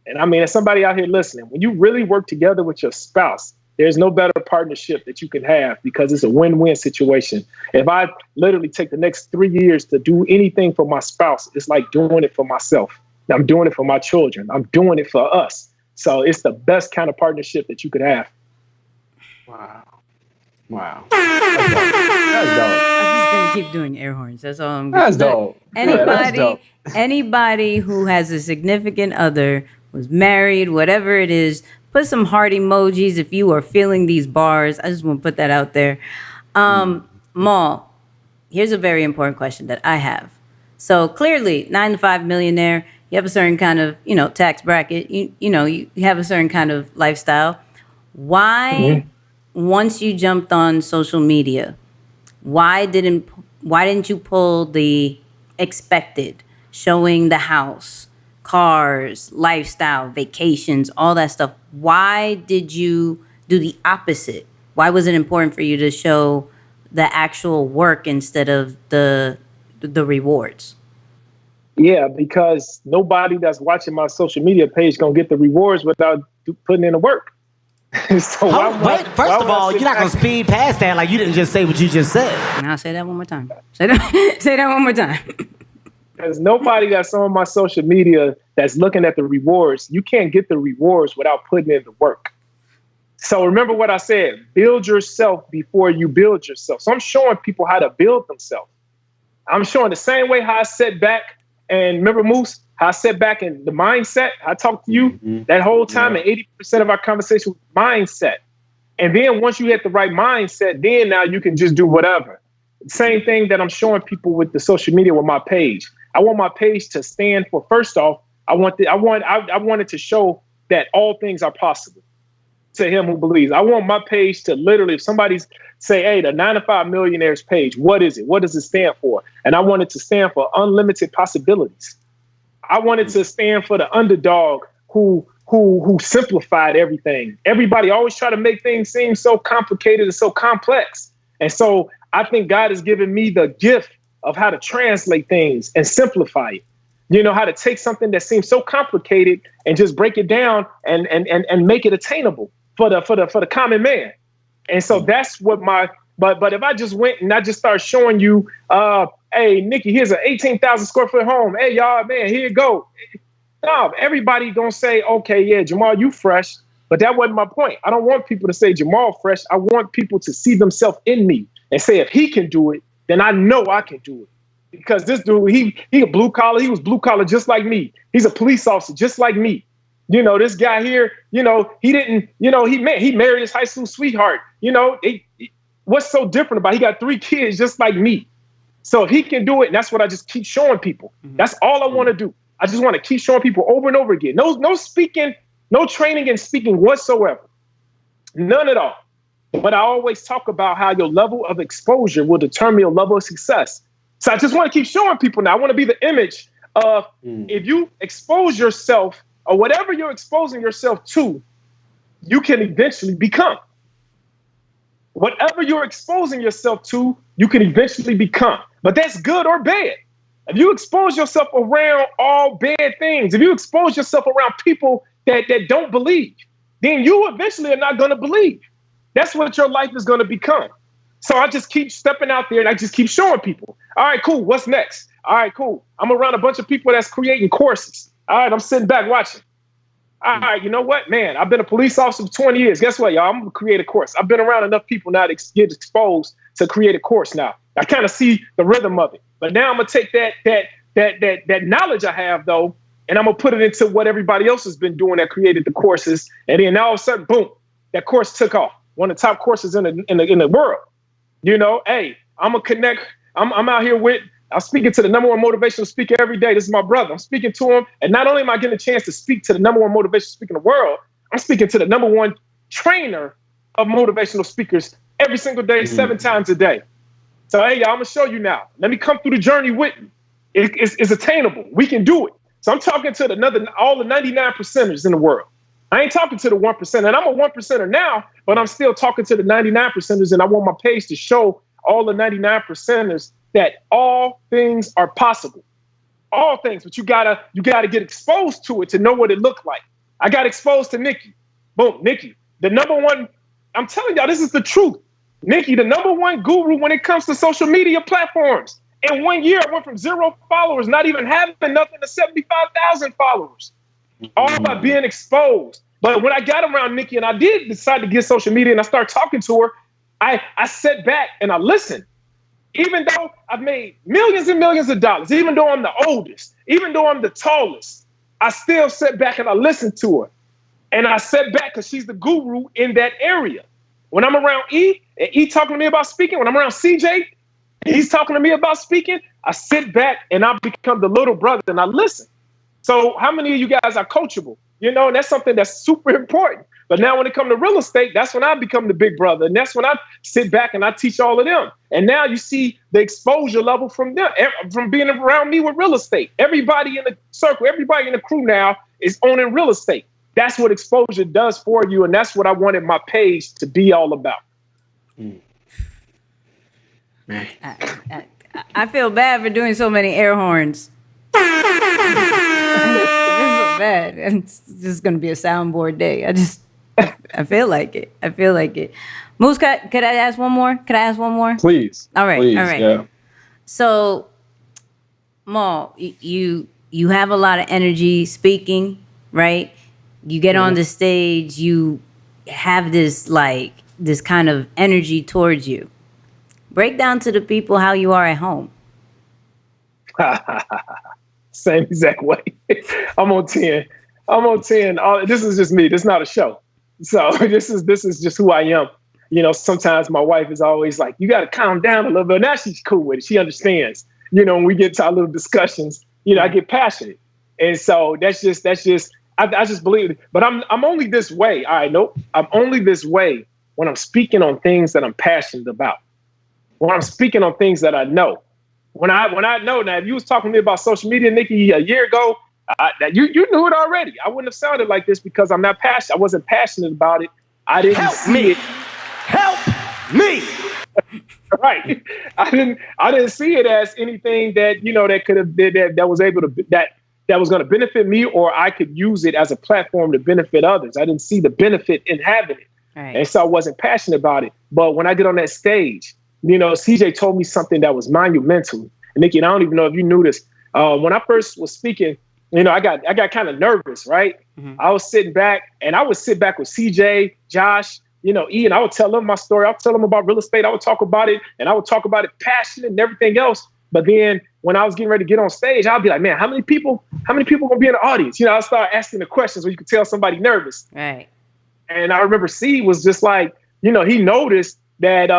and I mean, as somebody out here listening, when you really work together with your spouse, there's no better partnership that you can have because it's a win-win situation. If I literally take the next 3 years to do anything for my spouse, it's like doing it for myself. I'm doing it for my children. I'm doing it for us. So it's the best kind of partnership that you could have. Wow. That's dope. I'm just gonna keep doing air horns. That's all I'm gonna That's dope. Anybody who has a significant other, was married, whatever it is, put some heart emojis if you are feeling these bars. I just want to put that out there. Mal, here's a very important question that I have. So clearly, 9 to 5 millionaire, you have a certain kind of, tax bracket. You have a certain kind of lifestyle. Why, once you jumped on social media, why didn't you pull the expected, showing the house, cars, lifestyle, vacations, all that stuff? Why did you do the opposite? Why was it important for you to show the actual work instead of the rewards? Yeah, because nobody that's watching my social media page gonna get the rewards without putting in the work. First of all, you're not gonna speed past that like you didn't just say what you just said. I'll say that one more time. Say that one more time. There's nobody that's on my social media that's looking at the rewards. You can't get the rewards without putting in the work. So remember what I said, build yourself before you build yourself. So I'm showing people how to build themselves. I'm showing the same way how I sat back and remember, Moose, how I sat back in the mindset. I talked to you that whole time, and 80% of our conversation was mindset. And then once you hit the right mindset, then now you can just do whatever. Same thing that I'm showing people with the social media with my page. I want my page to stand for, first off, I wanted to show that all things are possible to him who believes. I want my page to literally, if somebody's say, hey, the 9 to 5 millionaires page, what is it? What does it stand for? And I want it to stand for unlimited possibilities. I wanted to stand for the underdog who simplified everything. Everybody always try to make things seem so complicated and so complex. And so I think God has given me the gift of how to translate things and simplify it. How to take something that seems so complicated and just break it down and make it attainable for the common man. And so that's what but if I just went and I just start showing you, hey, Nicky, here's an 18,000 square foot home. Hey, y'all, man, here you go. No, everybody gonna say, okay, yeah, Jemal, you fresh. But that wasn't my point. I don't want people to say Jemal fresh. I want people to see themselves in me and say, if he can do it, then I know I can do it. Because this dude, he a blue collar. He was blue collar just like me. He's a police officer just like me. This guy here, he didn't, he married his high school sweetheart. What's so different about it? He got 3 kids just like me. So if he can do it, and that's what I just keep showing people. That's all I want to do. I just want to keep showing people over and over again. No speaking, no training and speaking whatsoever. None at all. But I always talk about how your level of exposure will determine your level of success. So I just want to keep showing people now. I want to be the image of if you expose yourself, or whatever you're exposing yourself to, you can eventually become. Whatever you're exposing yourself to, you can eventually become. But that's good or bad. If you expose yourself around all bad things, if you expose yourself around people that don't believe, then you eventually are not going to believe. That's what your life is going to become. So I just keep stepping out there and I just keep showing people. All right, cool. What's next? All right, cool. I'm around a bunch of people that's creating courses. All right, I'm sitting back watching. All right, you know what, man? I've been a police officer for 20 years. Guess what, y'all? I'm going to create a course. I've been around enough people now to get exposed to create a course now. I kind of see the rhythm of it. But now I'm going to take that knowledge I have, though, and I'm going to put it into what everybody else has been doing that created the courses. And then all of a sudden, boom, that course took off. One of the top courses in the world. You know, hey, I'm going to connect. I'm out here I'm speaking to the number one motivational speaker every day. This is my brother. I'm speaking to him. And not only am I getting a chance to speak to the number one motivational speaker in the world, I'm speaking to the number one trainer of motivational speakers every single day, 7 times a day. So, hey, y'all, I'm going to show you now. Let me come through the journey with me. It's attainable. We can do it. So I'm talking to all the 99 percenters in the world. I ain't talking to the 1%. And I'm a 1%er now, but I'm still talking to the 99 percenters. And I want my page to show all the 99 percenters that all things are possible. All things. But you gotta get exposed to it to know what it looked like. I got exposed to Nicky. Boom, Nicky. The number one, I'm telling y'all, this is the truth. Nicky, the number one guru when it comes to social media platforms. In 1 year, I went from 0 followers, not even having nothing, to 75,000 followers. All by being exposed. But when I got around Nicky and I did decide to get social media and I started talking to her, I sat back and I listened. Even though I've made millions and millions of dollars, even though I'm the oldest, even though I'm the tallest, I still sat back and I listened to her. And I sat back because she's the guru in that area. When I'm around E, and E talking to me about speaking, when I'm around CJ, he's talking to me about speaking, I sit back and I become the little brother and I listen. So how many of you guys are coachable? You know, and that's something that's super important. But now when it comes to real estate, that's when I become the big brother. And that's when I sit back and I teach all of them. And now you see the exposure level from them, from being around me with real estate. Everybody in the circle, everybody in the crew now is owning real estate. That's what exposure does for you. And that's what I wanted my page to be all about. I feel bad for doing so many air horns. This is so bad. It's just going to be a soundboard day. I feel like it. Moose, could I ask one more? Please. All right. Yeah. So, Mo, you have a lot of energy speaking, right? You get on the stage, you have this kind of energy towards you. Break down to the people how you are at home. Same exact way. I'm on 10. This is just me. This is not a show. So this is just who I am. You know, sometimes my wife is always like, you got to calm down a little bit. Now she's cool with it. She understands. You know, when we get to our little discussions, you know, I get passionate. And so that's just I just believe it. But I'm only this way. All right, nope. I'm only this way when I'm speaking on things that I'm passionate about. When I'm speaking on things that I know. When I know, now if you was talking to me about social media, Nicky, a year ago, you knew it already. I wouldn't have sounded like this because I'm not passionate. I wasn't passionate about it. I didn't see it. Help me. Right. I didn't see it as anything that, you know, that could have that was able to that was going to benefit me, or I could use it as a platform to benefit others. I didn't see the benefit in having it. Right. And so I wasn't passionate about it. But when I get on that stage, you know, CJ told me something that was monumental. And Nicky, and I don't even know if you knew this. When I first was speaking, you know, I got kind of nervous, right? Mm-hmm. I was sitting back, and I would sit back with CJ, Josh, you know, E, and I would tell them my story. I would tell them about real estate. I would talk about it, and I would talk about it passionate and everything else. But then when I was getting ready to get on stage, I'll be like, man, how many people gonna be in the audience? You know, I start asking the questions where you could tell somebody nervous. Right. And I remember C was just like, you know, he noticed that,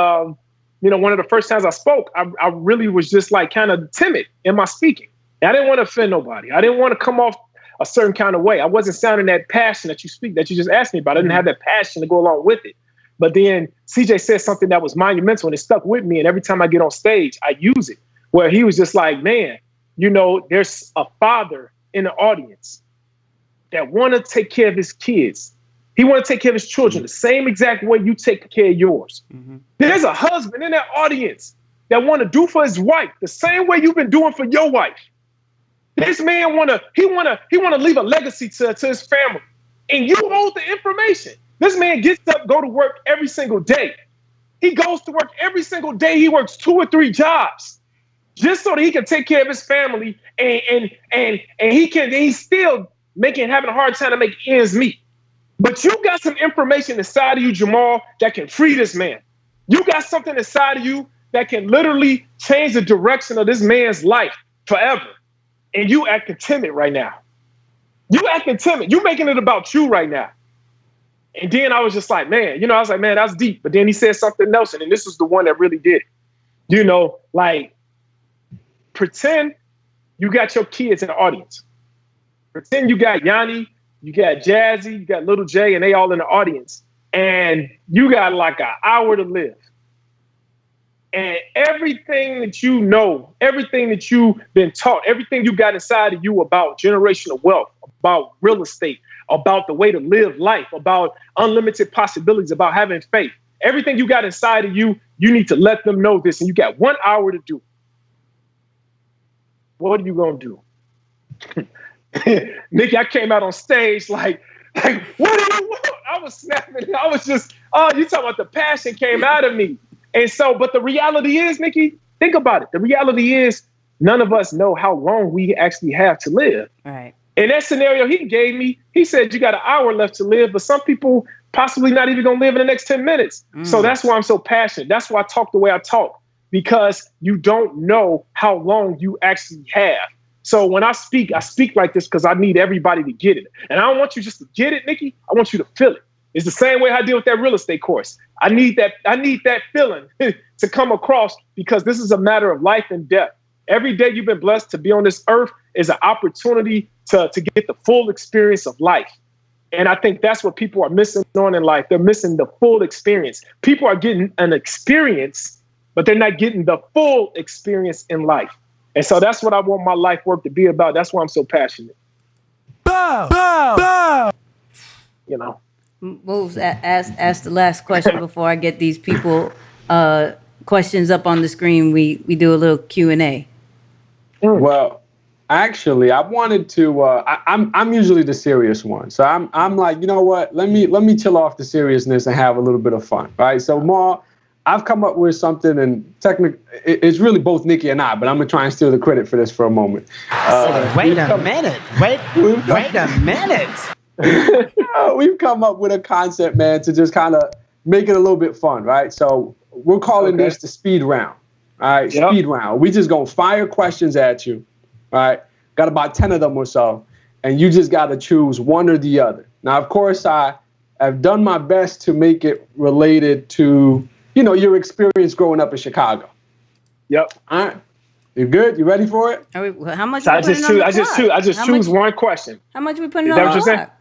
you know, one of the first times I spoke, I really was just like kind of timid in my speaking. And I didn't want to offend nobody. I didn't want to come off a certain kind of way. I wasn't sounding that passion that you just asked me about. I didn't have that passion to go along with it. But then CJ said something that was monumental and it stuck with me. And every time I get on stage, I use it. Where he was just like, man, you know, there's a father in the audience. that want to take care of his kids. He want to take care of his children the same exact way you take care of yours. Mm-hmm. There's a husband in that audience that want to do for his wife the same way you've been doing for your wife. This man want to leave a legacy to his family, and you hold the information. This man gets up, go to work every single day. He goes to work every single day. He works 2 or 3 jobs just so that he can take care of his family, and he's still having a hard time to make ends meet. But you got some information inside of you, Jemal, that can free this man. You got something inside of you that can literally change the direction of this man's life forever. And you acting timid right now. You acting timid. You making it about you right now. And then I was just like, man, that's deep. But then he said something else, and this is the one that really did it. Like, pretend you got your kids in the audience. Pretend you got Yanni, you got Jazzy, you got Little J, and they all in the audience. And you got like an hour to live. And everything that you know, everything that you've been taught, everything you got inside of you about generational wealth, about real estate, about the way to live life, about unlimited possibilities, about having faith, everything you got inside of you, you need to let them know this. And you got 1 hour to do it. What are you going to do? Nicky, I came out on stage like, what do you want? I was snapping. I was just, you talking about the passion came out of me. And so, but the reality is, Nicky, think about it. The reality is none of us know how long we actually have to live. Right. In that scenario he gave me, he said you got an hour left to live, but some people possibly not even going to live in the next 10 minutes. So that's why I'm so passionate. That's why I talk the way I talk, because you don't know how long you actually have. So when I speak like this because I need everybody to get it. And I don't want you just to get it, Nicky. I want you to feel it. It's the same way I deal with that real estate course. I need that feeling to come across, because this is a matter of life and death. Every day you've been blessed to be on this earth is an opportunity to get the full experience of life. And I think that's what people are missing on in life. They're missing the full experience. People are getting an experience, but they're not getting the full experience in life. And so that's what I want my life work to be about. That's why I'm so passionate. Bow, bow, bow. Moves, ask the last question before I get these people questions up on the screen. We do a little Q&A. Well, actually, I wanted to. I'm usually the serious one, so I'm like, you know what? Let me chill off the seriousness and have a little bit of fun, right? So, Ma, I've come up with something, and technically, it's really both Nicky and I, but I'm gonna try and steal the credit for this for a moment. Wait a minute. Wait a minute. We've come up with a concept, man, to just kind of make it a little bit fun, right? So we're calling this the speed round. All right, yep. Speed round. We just gonna fire questions at you, right? Got about 10 of them or so, and you just got to choose one or the other. Now, of course, I have done my best to make it related to, your experience growing up in Chicago. Yep. All right. You good? You ready for it? How much? So I just choose one question. How much we putting on the clock?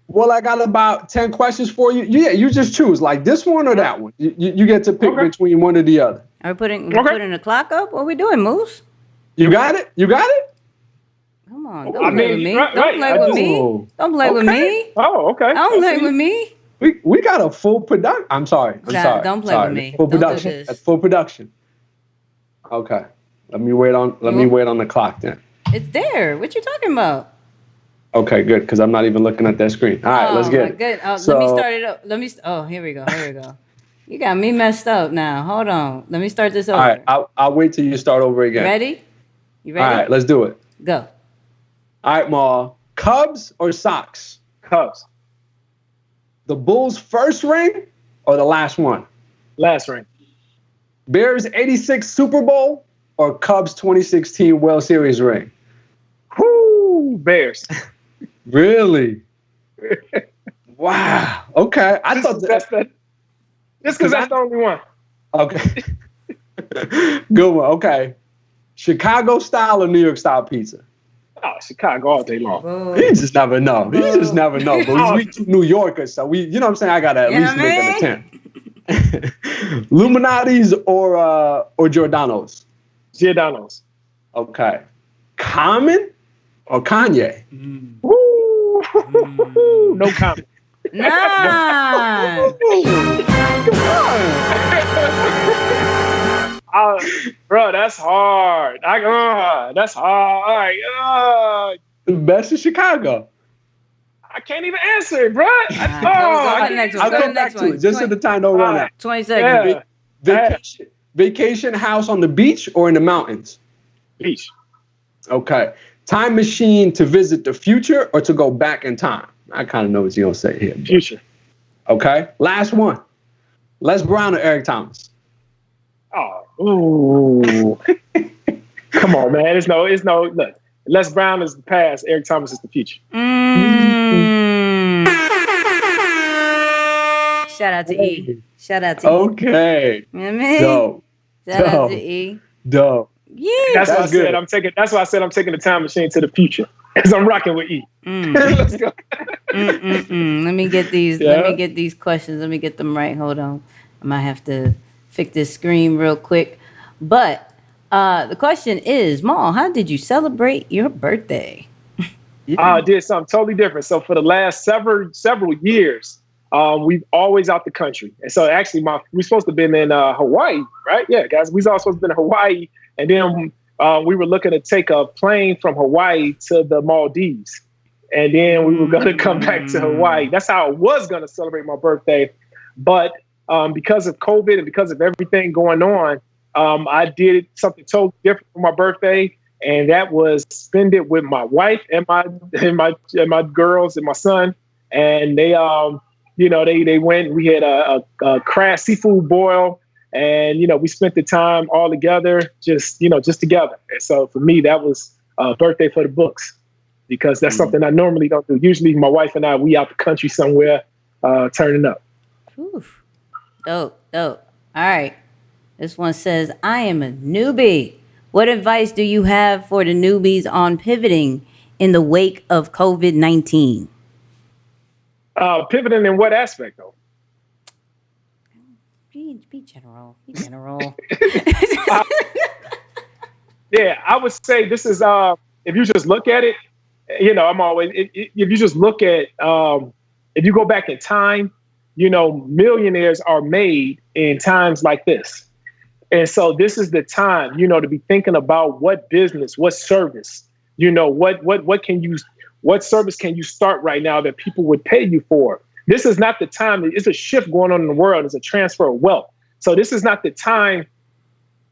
Well, I got about 10 questions for you. Yeah, you just choose like this one or that one. You get to pick between one or the other. Are we putting the clock up? What are we doing, Moose? You got it? Come on, don't play with me. Don't play with me. Don't play with me. Oh, okay. Don't play with me. We got a full production. I'm sorry. Don't play with me. Full production. That's full production. Okay. Let me wait on the clock then. It's there. What you talking about? Okay, good, because I'm not even looking at that screen. All right, let's get it. Good. Let me start it up. Here we go. You got me messed up now. Hold on. Let me start this over. All right, I'll wait till you start over again. You ready? All right, let's do it. Go. All right, Ma. Cubs or Sox? Cubs. The Bulls' first ring or the last one? Last ring. Bears 86 Super Bowl or Cubs 2016 World Series ring? Whoo, Bears. Really? Wow. Okay. I thought that's that. Just because that's the only one. Okay. Good one. Okay. Chicago style or New York style pizza? Oh, Chicago all day long. Whoa. You just never know. But we New Yorkers, so we, what I'm saying? I gotta at least make an attempt. Illuminati's or Giordano's? Giordano's. Okay. Common or Kanye? Woo! No comment. Nah. Bro, that's hard. That's hard. The best in Chicago. I can't even answer it, bro. Go to the next one. I'll Go to the come back next to one. it just so the time don't run out. 20 seconds. Yeah. Vacation house on the beach or in the mountains? Beach. Okay. Time machine to visit the future or to go back in time? I kind of know what you're going to say here. Future. Okay. Last one. Les Brown or Eric Thomas? Oh, ooh. Come on, man. It's no, look. Les Brown is the past. Eric Thomas is the future. Shout out to E. Shout out to E. Okay. You know what I mean? Dope. Shout out to E. Dope. Yeah. That's why I good. said I'm taking. That's why I said I'm taking the time machine to the future. Because I'm rocking with E. Let's go. Let me get these. Yeah. Let me get these questions. Let me get them right. Hold on. I might have to fix this screen real quick. But the question is, Maul, how did you celebrate your birthday? I did something totally different. So for the last several years, we've always out the country. And so actually, we're supposed to have been in Hawaii, right? Yeah, guys, we was all supposed to be in Hawaii, and then we were looking to take a plane from Hawaii to the Maldives, and then we were going to come back to Hawaii. That's how I was going to celebrate my birthday, but because of COVID and because of everything going on, I did something totally different for my birthday. And that was spend it with my wife and my girls and my son. And they, they went. We had a crab seafood boil, and we spent the time all together, just together. And so for me, that was a birthday for the books, because that's something I normally don't do. Usually, my wife and I, we out the country somewhere, turning up. Oof. Dope. All right. This one says, I am a newbie. What advice do you have for the newbies on pivoting in the wake of COVID-19? Pivoting in what aspect, though? Be general. Yeah, I would say this is, if you just look at it, if you just look at, if you go back in time, millionaires are made in times like this. And so this is the time, to be thinking about what business, what service, what service can you start right now that people would pay you for? This is not the time. It's a shift going on in the world. It's a transfer of wealth. So this is not the time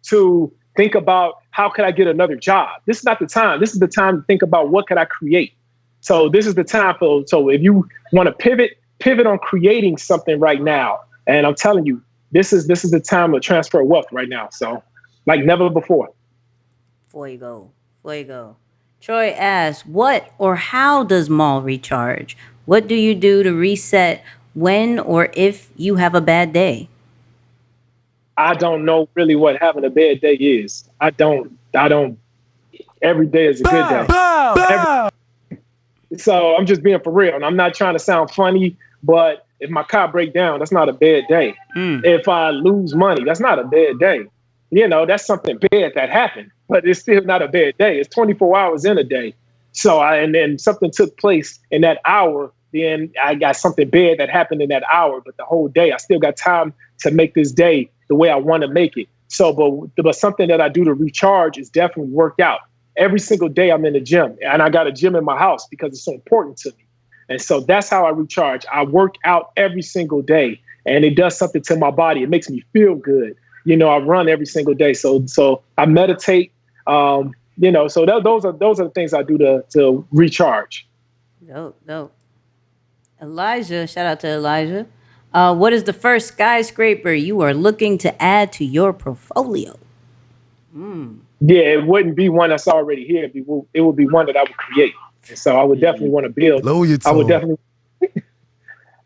to think about how could I get another job? This is not the time. This is the time to think about what could I create? So this is the time so if you want to pivot on creating something right now. And I'm telling you, this is the time of transfer of wealth right now. So like never before. Before you go. Troy asks, what or how does Maul recharge? What do you do to reset when or if you have a bad day? I don't know really what having a bad day is. I don't. Every day is a good day. So I'm just being for real. And I'm not trying to sound funny, but if my car break down, that's not a bad day. If I lose money, that's not a bad day. That's something bad that happened, but it's still not a bad day. It's 24 hours in a day. So and then something took place in that hour, then I got something bad that happened in that hour, but the whole day, I still got time to make this day the way I want to make it. So, but something that I do to recharge is definitely work out. Every single day I'm in the gym, and I got a gym in my house because it's so important to me. And so that's how I recharge. I work out every single day, and it does something to my body. It makes me feel good. I run every single day. So I meditate. So those are the things I do to recharge. Dope. Elijah, shout out to Elijah. What is the first skyscraper you are looking to add to your portfolio? Yeah, it wouldn't be one that's already here. It would be one that I would create. And so I would definitely want to build.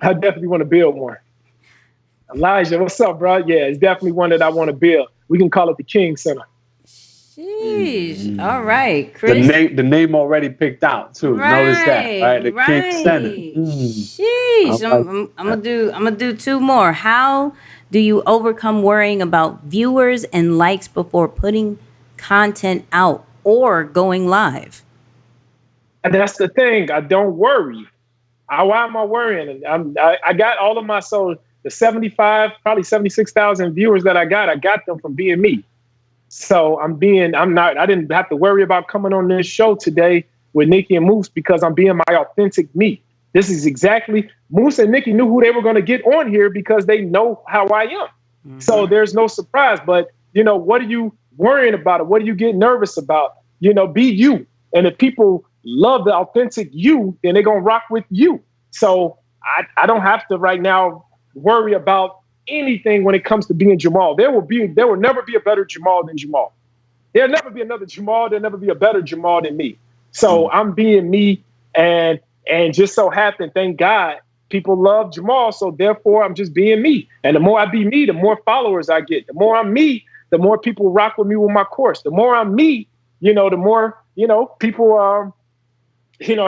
I definitely want to build more. Elijah, what's up, bro? Yeah, it's definitely one that I want to build. We can call it the King Center. Sheesh. All right, Chris. The name already picked out too. Notice that, right? The King Center. Sheesh. I'm gonna do two more. How do you overcome worrying about viewers and likes before putting content out or going live? And that's the thing. I don't worry. Why am I worrying? I got all of my, so the 75, probably 76,000 viewers that I got them from being me. So I didn't have to worry about coming on this show today with Nicky and Moose because I'm being my authentic me. This is exactly, Moose and Nicky knew who they were going to get on here because they know how I am. Mm-hmm. So there's no surprise. But, what are you worrying about? What do you get nervous about? Be you. And if people love the authentic you, then they're going to rock with you. So I don't have to right now worry about anything when it comes to being Jemal. There will never be a better Jemal than Jemal. There'll never be another Jemal. There'll never be a better Jemal than me. So I'm being me, and just so happened, thank God, people love Jemal. So therefore, I'm just being me. And the more I be me, the more followers I get. The more I'm me, the more people rock with me with my course. The more I'm me, the more people are,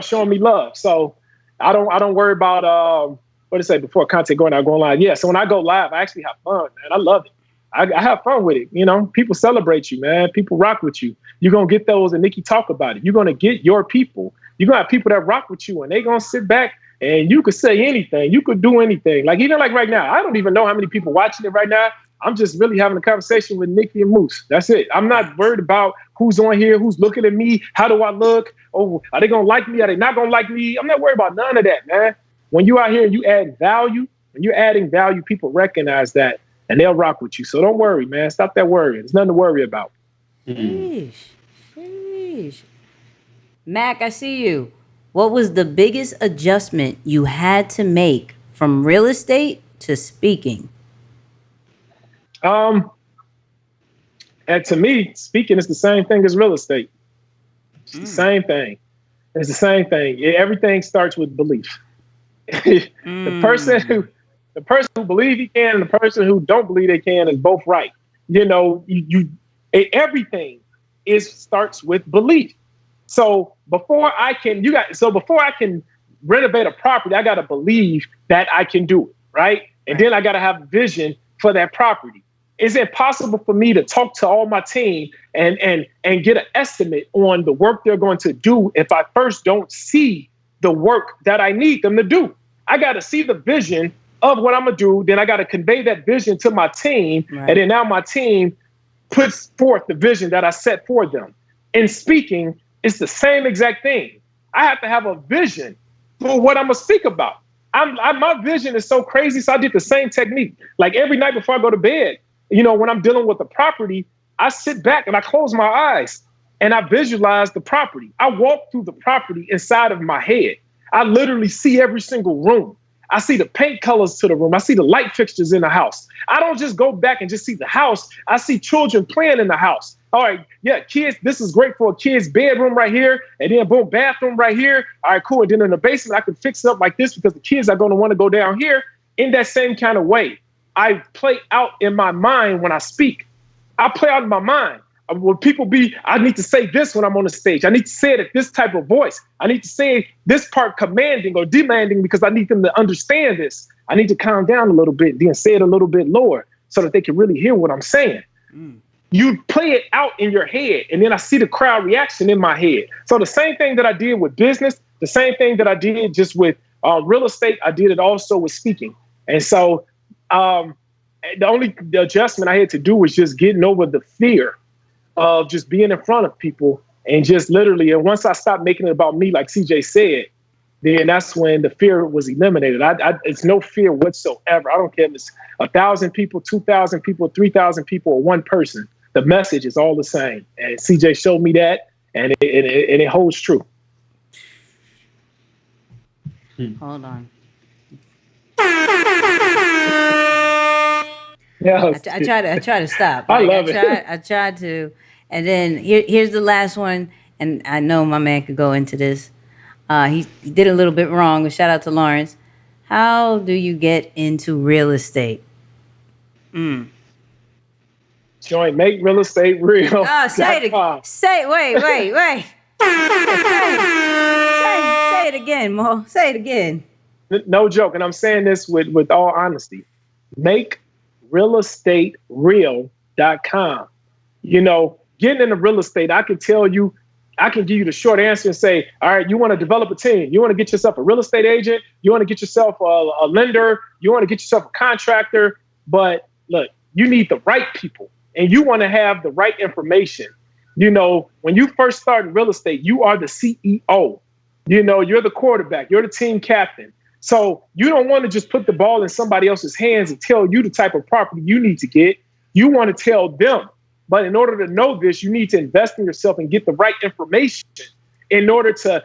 showing me love. So I don't worry about what to say before content going live. Yeah. So when I go live, I actually have fun, man. I love it. I have fun with it. People celebrate you, man. People rock with you. You're going to get those, and Nicky talk about it. You're going to get your people. You're going to have people that rock with you, and they're going to sit back, and you could say anything. You could do anything. Like, even like right now, I don't even know how many people watching it right now. I'm just really having a conversation with Nicky and Moose. That's it. I'm not worried about who's on here, who's looking at me. How do I look? Oh, are they going to like me? Are they not going to like me? I'm not worried about none of that, man. When you out here and you add value, when you're adding value, people recognize that, and they'll rock with you. So don't worry, man. Stop that worrying. There's nothing to worry about. Sheesh. Mac, I see you. What was the biggest adjustment you had to make from real estate to speaking? And to me, speaking is the same thing as real estate. It's the same thing. It's the same thing. Everything starts with belief. The person who believes he can and the person who don't believe they can is both right. Everything starts with belief. So before I can renovate a property, I got to believe that I can do it, right? And then I got to have vision for that property. Is it possible for me to talk to all my team and get an estimate on the work they're going to do if I first don't see the work that I need them to do? I got to see the vision of what I'm going to do. Then I got to convey that vision to my team. Right. And then now my team puts forth the vision that I set for them. In speaking, it's the same exact thing. I have to have a vision for what I'm going to speak about. My vision is so crazy. So I did the same technique. Like every night before I go to bed, when I'm dealing with the property, I sit back and I close my eyes and I visualize the property. I walk through the property inside of my head. I literally see every single room. I see the paint colors to the room. I see the light fixtures in the house. I don't just go back and just see the house. I see children playing in the house. All right, yeah, kids, this is great for a kid's bedroom right here. And then boom, bathroom right here. All right, cool. And then in the basement, I can fix it up like this because the kids are going to want to go down here. In that same kind of way, I play out in my mind when I speak. I play out in my mind. When people I need to say this when I'm on the stage. I need to say it at this type of voice. I need to say this part commanding or demanding because I need them to understand this. I need to calm down a little bit, then say it a little bit lower so that they can really hear what I'm saying. You play it out in your head, and then I see the crowd reaction in my head. So the same thing that I did with business, the same thing that I did just with real estate, I did it also with speaking. And so the only adjustment I had to do was just getting over the fear of just being in front of people and just literally. And once I stopped making it about me, like CJ said, then that's when the fear was eliminated. It's no fear whatsoever. I don't care if it's 1,000 people, 2,000 people, 3,000 people, or one person. The message is all the same. And CJ showed me that, and it holds true. Hold on. Yeah, I try to stop. I love it. I tried to. And then here's the last one. And I know my man could go into this. He did a little bit wrong. But shout out to Lawrence. How do you get into real estate? Join Make Real Estate Real. Oh, say it. Wait. Say it again, Mo. Say it again. No joke. And I'm saying this with all honesty. MakeRealEstateReal.com. Getting into real estate, I could tell you I can give you the short answer and say, all right, you want to develop a team. You want to get yourself a real estate agent. You want to get yourself a lender. You want to get yourself a contractor. But look, you need the right people and you want to have the right information. You know, when you first start in real estate, you are the CEO. You know, you're the quarterback. You're the team captain. So you don't want to just put the ball in somebody else's hands and tell you the type of property you need to get. You want to tell them. But in order to know this, you need to invest in yourself and get the right information in order to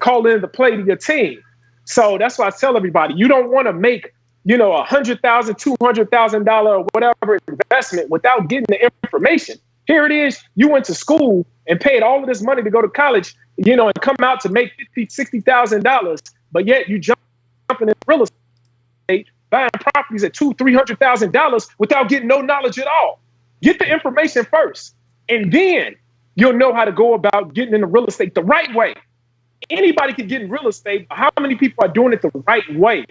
call in the play to your team. So that's why I tell everybody, you don't want to make, you know, $100,000, $200,000 or whatever investment without getting the information. Here it is. You went to school and paid all of this money to go to college, you know, and come out to make $50,000, $60,000, but yet you jumping in real estate, buying properties at $200,000, $300,000 without getting no knowledge at all. Get the information first, and then you'll know how to go about getting into real estate the right way. Anybody can get in real estate, but how many people are doing it the right way?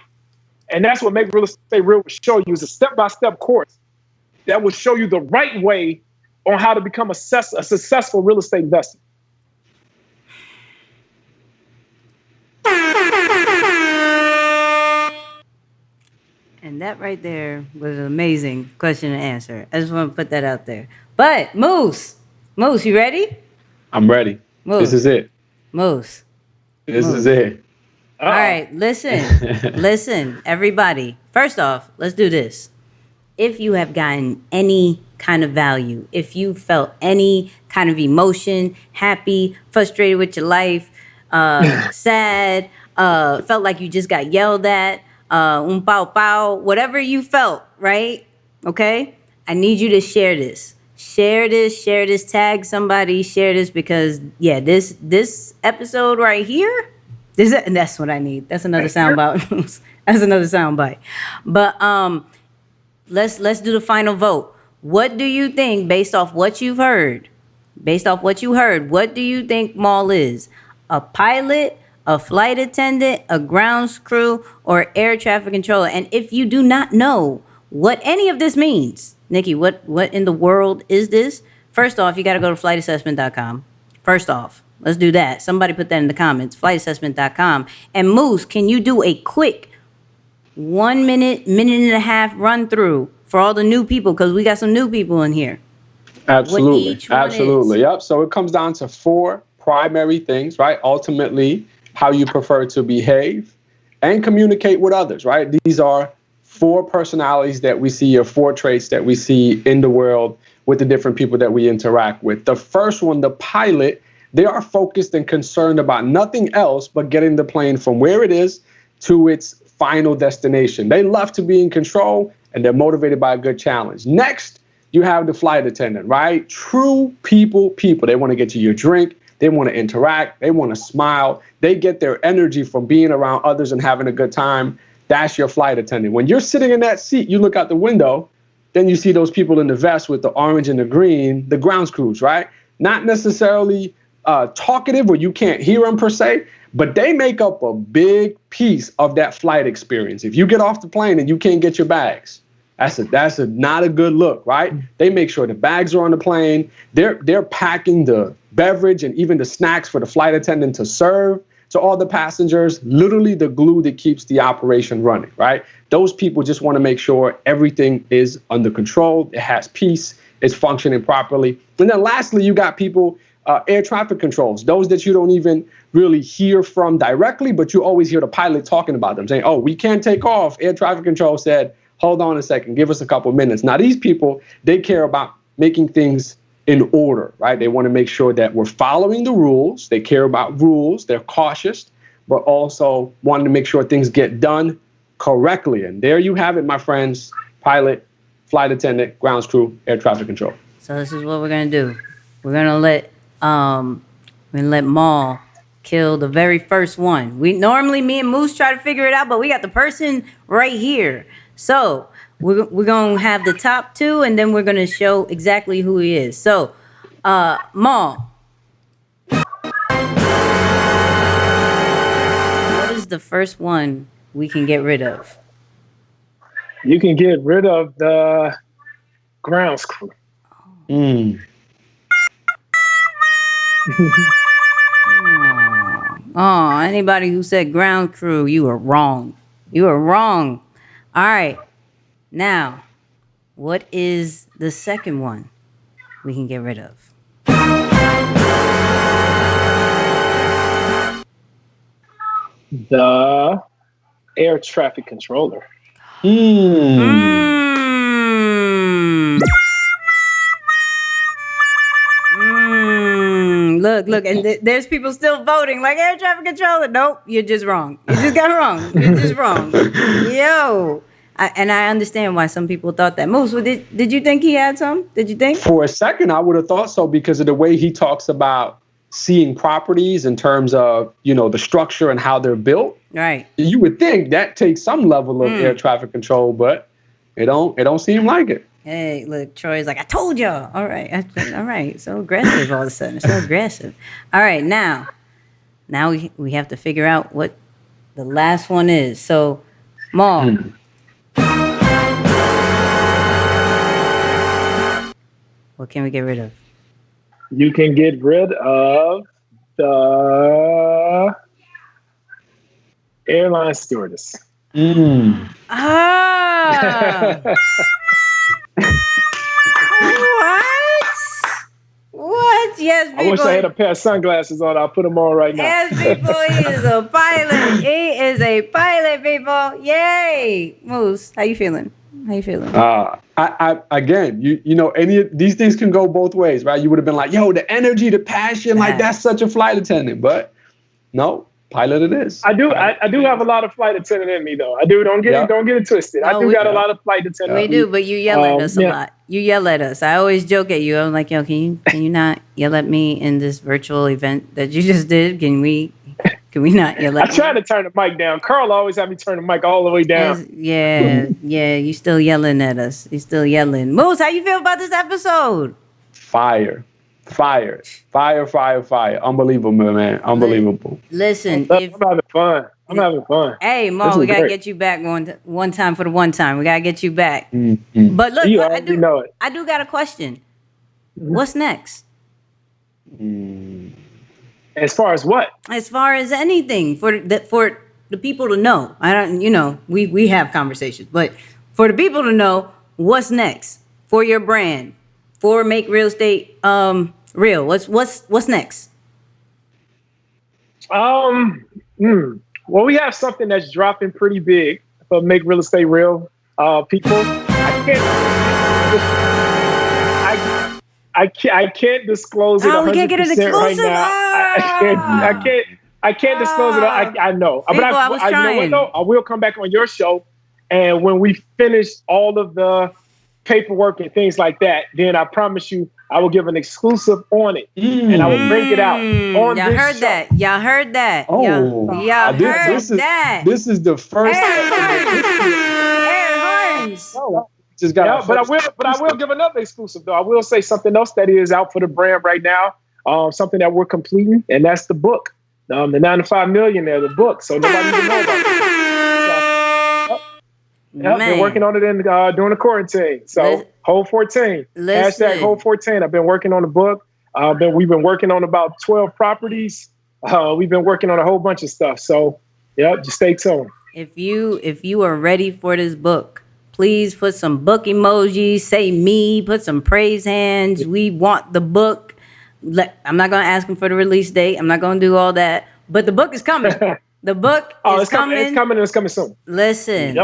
And that's what Make Real Estate Real will show you, is a step-by-step course that will show you the right way on how to become a successful real estate investor. And that right there was an amazing question and answer. I just want to put that out there. But Moose, you ready? I'm ready. Moose. This is it. Moose. This is it. All right, listen, everybody. First off, let's do this. If you have gotten any kind of value, if you felt any kind of emotion, happy, frustrated with your life, sad, felt like you just got yelled at, pow, whatever you felt, right? Okay? I need you to share this. Share this, tag somebody, share this, because this episode right here, that's what I need. That's another soundbite. That's another soundbite. But let's do the final vote. What do you think, based off what you've heard? What do you think Mal is? A pilot, a flight attendant, a grounds crew, or air traffic controller? And if you do not know what any of this means, Nicky, what in the world is this? First off, you got to go to flightassessment.com. First off, let's do that. Somebody put that in the comments, flightassessment.com. And Moose, can you do a quick 1 minute, minute and a half run through for all the new people? Because we got some new people in here. Absolutely. Yep. So it comes down to 4 primary things, right? Ultimately, how you prefer to behave and communicate with others, right? These are 4 personalities that we see, or 4 traits that we see in the world with the different people that we interact with. The first one, the pilot, they are focused and concerned about nothing else but getting the plane from where it is to its final destination. They love to be in control, and they're motivated by a good challenge. Next, you have the flight attendant, right? True people. They want to get you your drink. They want to interact. They want to smile. They get their energy from being around others and having a good time. That's your flight attendant. When you're sitting in that seat, you look out the window, then you see those people in the vest with the orange and the green, the grounds crews, right? Not necessarily talkative, or you can't hear them per se, but they make up a big piece of that flight experience. If you get off the plane and you can't get your bags, that's not a good look, right? They make sure the bags are on the plane. They're packing the beverage and even the snacks for the flight attendant to serve to all the passengers, literally the glue that keeps the operation running, right? Those people just want to make sure everything is under control, it has peace, it's functioning properly. And then lastly, you got people, air traffic controls, those that you don't even really hear from directly, but you always hear the pilot talking about them, saying, oh, we can't take off. Air traffic control said, hold on a second, give us a couple minutes. Now, these people, they care about making things in order, right? They want to make sure that we're following the rules. They care about rules. They're cautious, but also wanting to make sure things get done correctly. And there you have it, my friends. Pilot, flight attendant, grounds crew, air traffic control. So this is what we're going to do. We're going to let Mal kill the very first one. Me and Moose try to figure it out, but we got the person right here. So we're going to have the top 2, and then we're going to show exactly who he is. So, Mal, what is the first one we can get rid of? You can get rid of the grounds crew. Oh, anybody who said ground crew, you were wrong. You were wrong. All right. Now, what is the second one we can get rid of? The air traffic controller. Look, and there's people still voting like air traffic controller. Nope, you're just wrong. You just got it wrong. You're just wrong. Yo. I understand why some people thought that. Moose, did you think he had some? Did you think? For a second, I would have thought so because of the way he talks about seeing properties in terms of, the structure and how they're built. Right. You would think that takes some level of air traffic control, but it don't seem like it. Hey, look, Troy's like, I told y'all. All right. All right. So aggressive all of a sudden. So aggressive. All right. Now we have to figure out what the last one is. So, Maul. What can we get rid of? You can get rid of the airline stewardess. Ah. What? Yes, people. I wish I had a pair of sunglasses on. I'll put them on right now. Yes, people. He is a pilot. He is a pilot, people. Yay. Moose, how you feeling? I again, any of these things can go both ways, right? You would have been like, yo, the energy, the passion, like that's such a flight attendant. But no, pilot it is. I do have a lot of flight attendant in me though. I do. Don't get it twisted. No, I do got a lot of flight attendant. We do, but you yell at us a lot. You yell at us. I always joke at you. I'm like, yo, can you not yell at me in this virtual event that you just did? Can we not yell at me? I try to turn the mic down. Carl always had me turn the mic all the way down. Yeah. You still yelling at us. You still yelling. Moose, how you feel about this episode? Fire. Unbelievable, man. Unbelievable. Listen, I'm having fun. Hey, Mo, we gotta get you back one time for the one time. We gotta get you back. Mm-hmm. But look, You already know it. I do got a question. What's next? As far as what? As far as anything for the people to know. I don't, we have conversations, but for the people to know what's next for your brand, for Make Real Estate Real. What's next? Well, we have something that's dropping pretty big for Make Real Estate Real. People, I can't disclose it 100% we can't get an exclusive. right now. I can't disclose it. I know. People, but I was you know trying. what, though? I will come back on your show, and when we finish all of the paperwork and things like that, then I promise you I will give an exclusive on it, and I will bring it out on Y'all this heard show. that. Y'all heard that. Oh, y'all heard that. This is the first. Air horns. Just got. Yeah, but I will give another exclusive though. I will say something else that is out for the brand right now. Something that we're completing, and that's the book, the 9 to 5 Millionaire, the book. So nobody even know about it. I've been working on it during the quarantine. So Whole 14. Hashtag Whole 14. I've been working on the book. We've been working on about 12 properties. We've been working on a whole bunch of stuff. So just stay tuned. If you are ready for this book, please put some book emojis, say me, put some praise hands. We want the book. I'm not going to ask him for the release date. I'm not going to do all that. But the book is coming. The book is coming. It's coming and it's coming soon. Listen.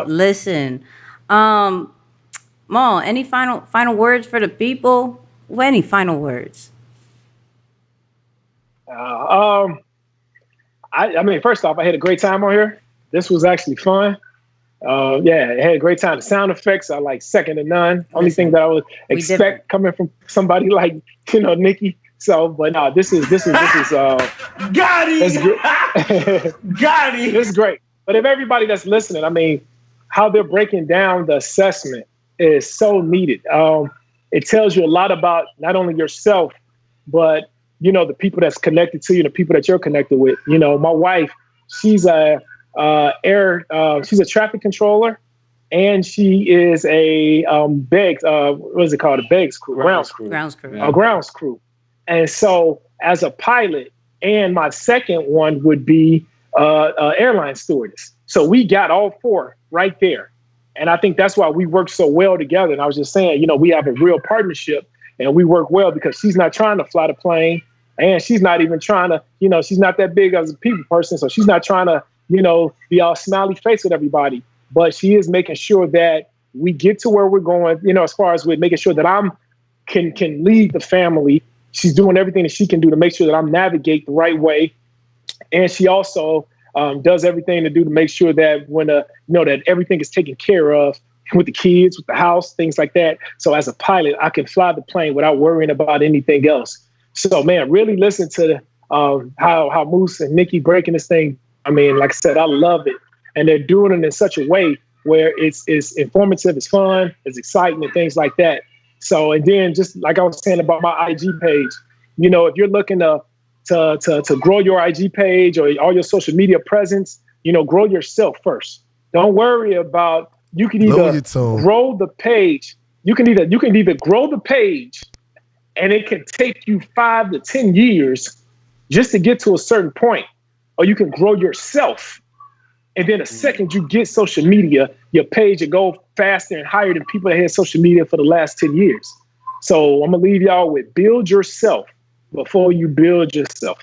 Maul, any final words for the people? Any final words? I mean, first off, I had a great time on here. This was actually fun. I had a great time. The sound effects are like second to none. Only thing that I would expect coming from somebody like, Nicky. So, but no, this is Got it. Got it. It's great. But if everybody that's listening, I mean, how they're breaking down the assessment is so needed. It tells you a lot about not only yourself, but, the people that's connected to you, the people that you're connected with. My wife, she's she's a traffic controller, and she is a what is it called? A BEGS crew, grounds crew. Grounds crew. A grounds crew. And so as a pilot, and my second one would be airline stewardess. So we got all 4 right there. And I think that's why we work so well together. And I was just saying, we have a real partnership and we work well because she's not trying to fly the plane and she's not even trying to, she's not that big as a people person. So she's not trying to, be all smiley face with everybody. But she is making sure that we get to where we're going, as far as with making sure that I'm can lead the family. She's doing everything that she can do to make sure that I'm navigate the right way. And she also does everything to do to make sure that when that everything is taken care of with the kids, with the house, things like that. So as a pilot, I can fly the plane without worrying about anything else. So man, really listen to how Moose and Nicky breaking this thing. I mean, like I said, I love it, and they're doing it in such a way where it's informative, it's fun, it's exciting, and things like that. So, and then just like I was saying about my IG page, if you're looking to grow your IG page or all your social media presence, grow yourself first. Don't worry about, you can either grow the page. You can either grow the page and it can take you 5 to 10 years just to get to a certain point, or you can grow yourself. And then the second you get social media, your page will go faster and higher than people that had social media for the last 10 years. So I'm going to leave y'all with build yourself before you build yourself.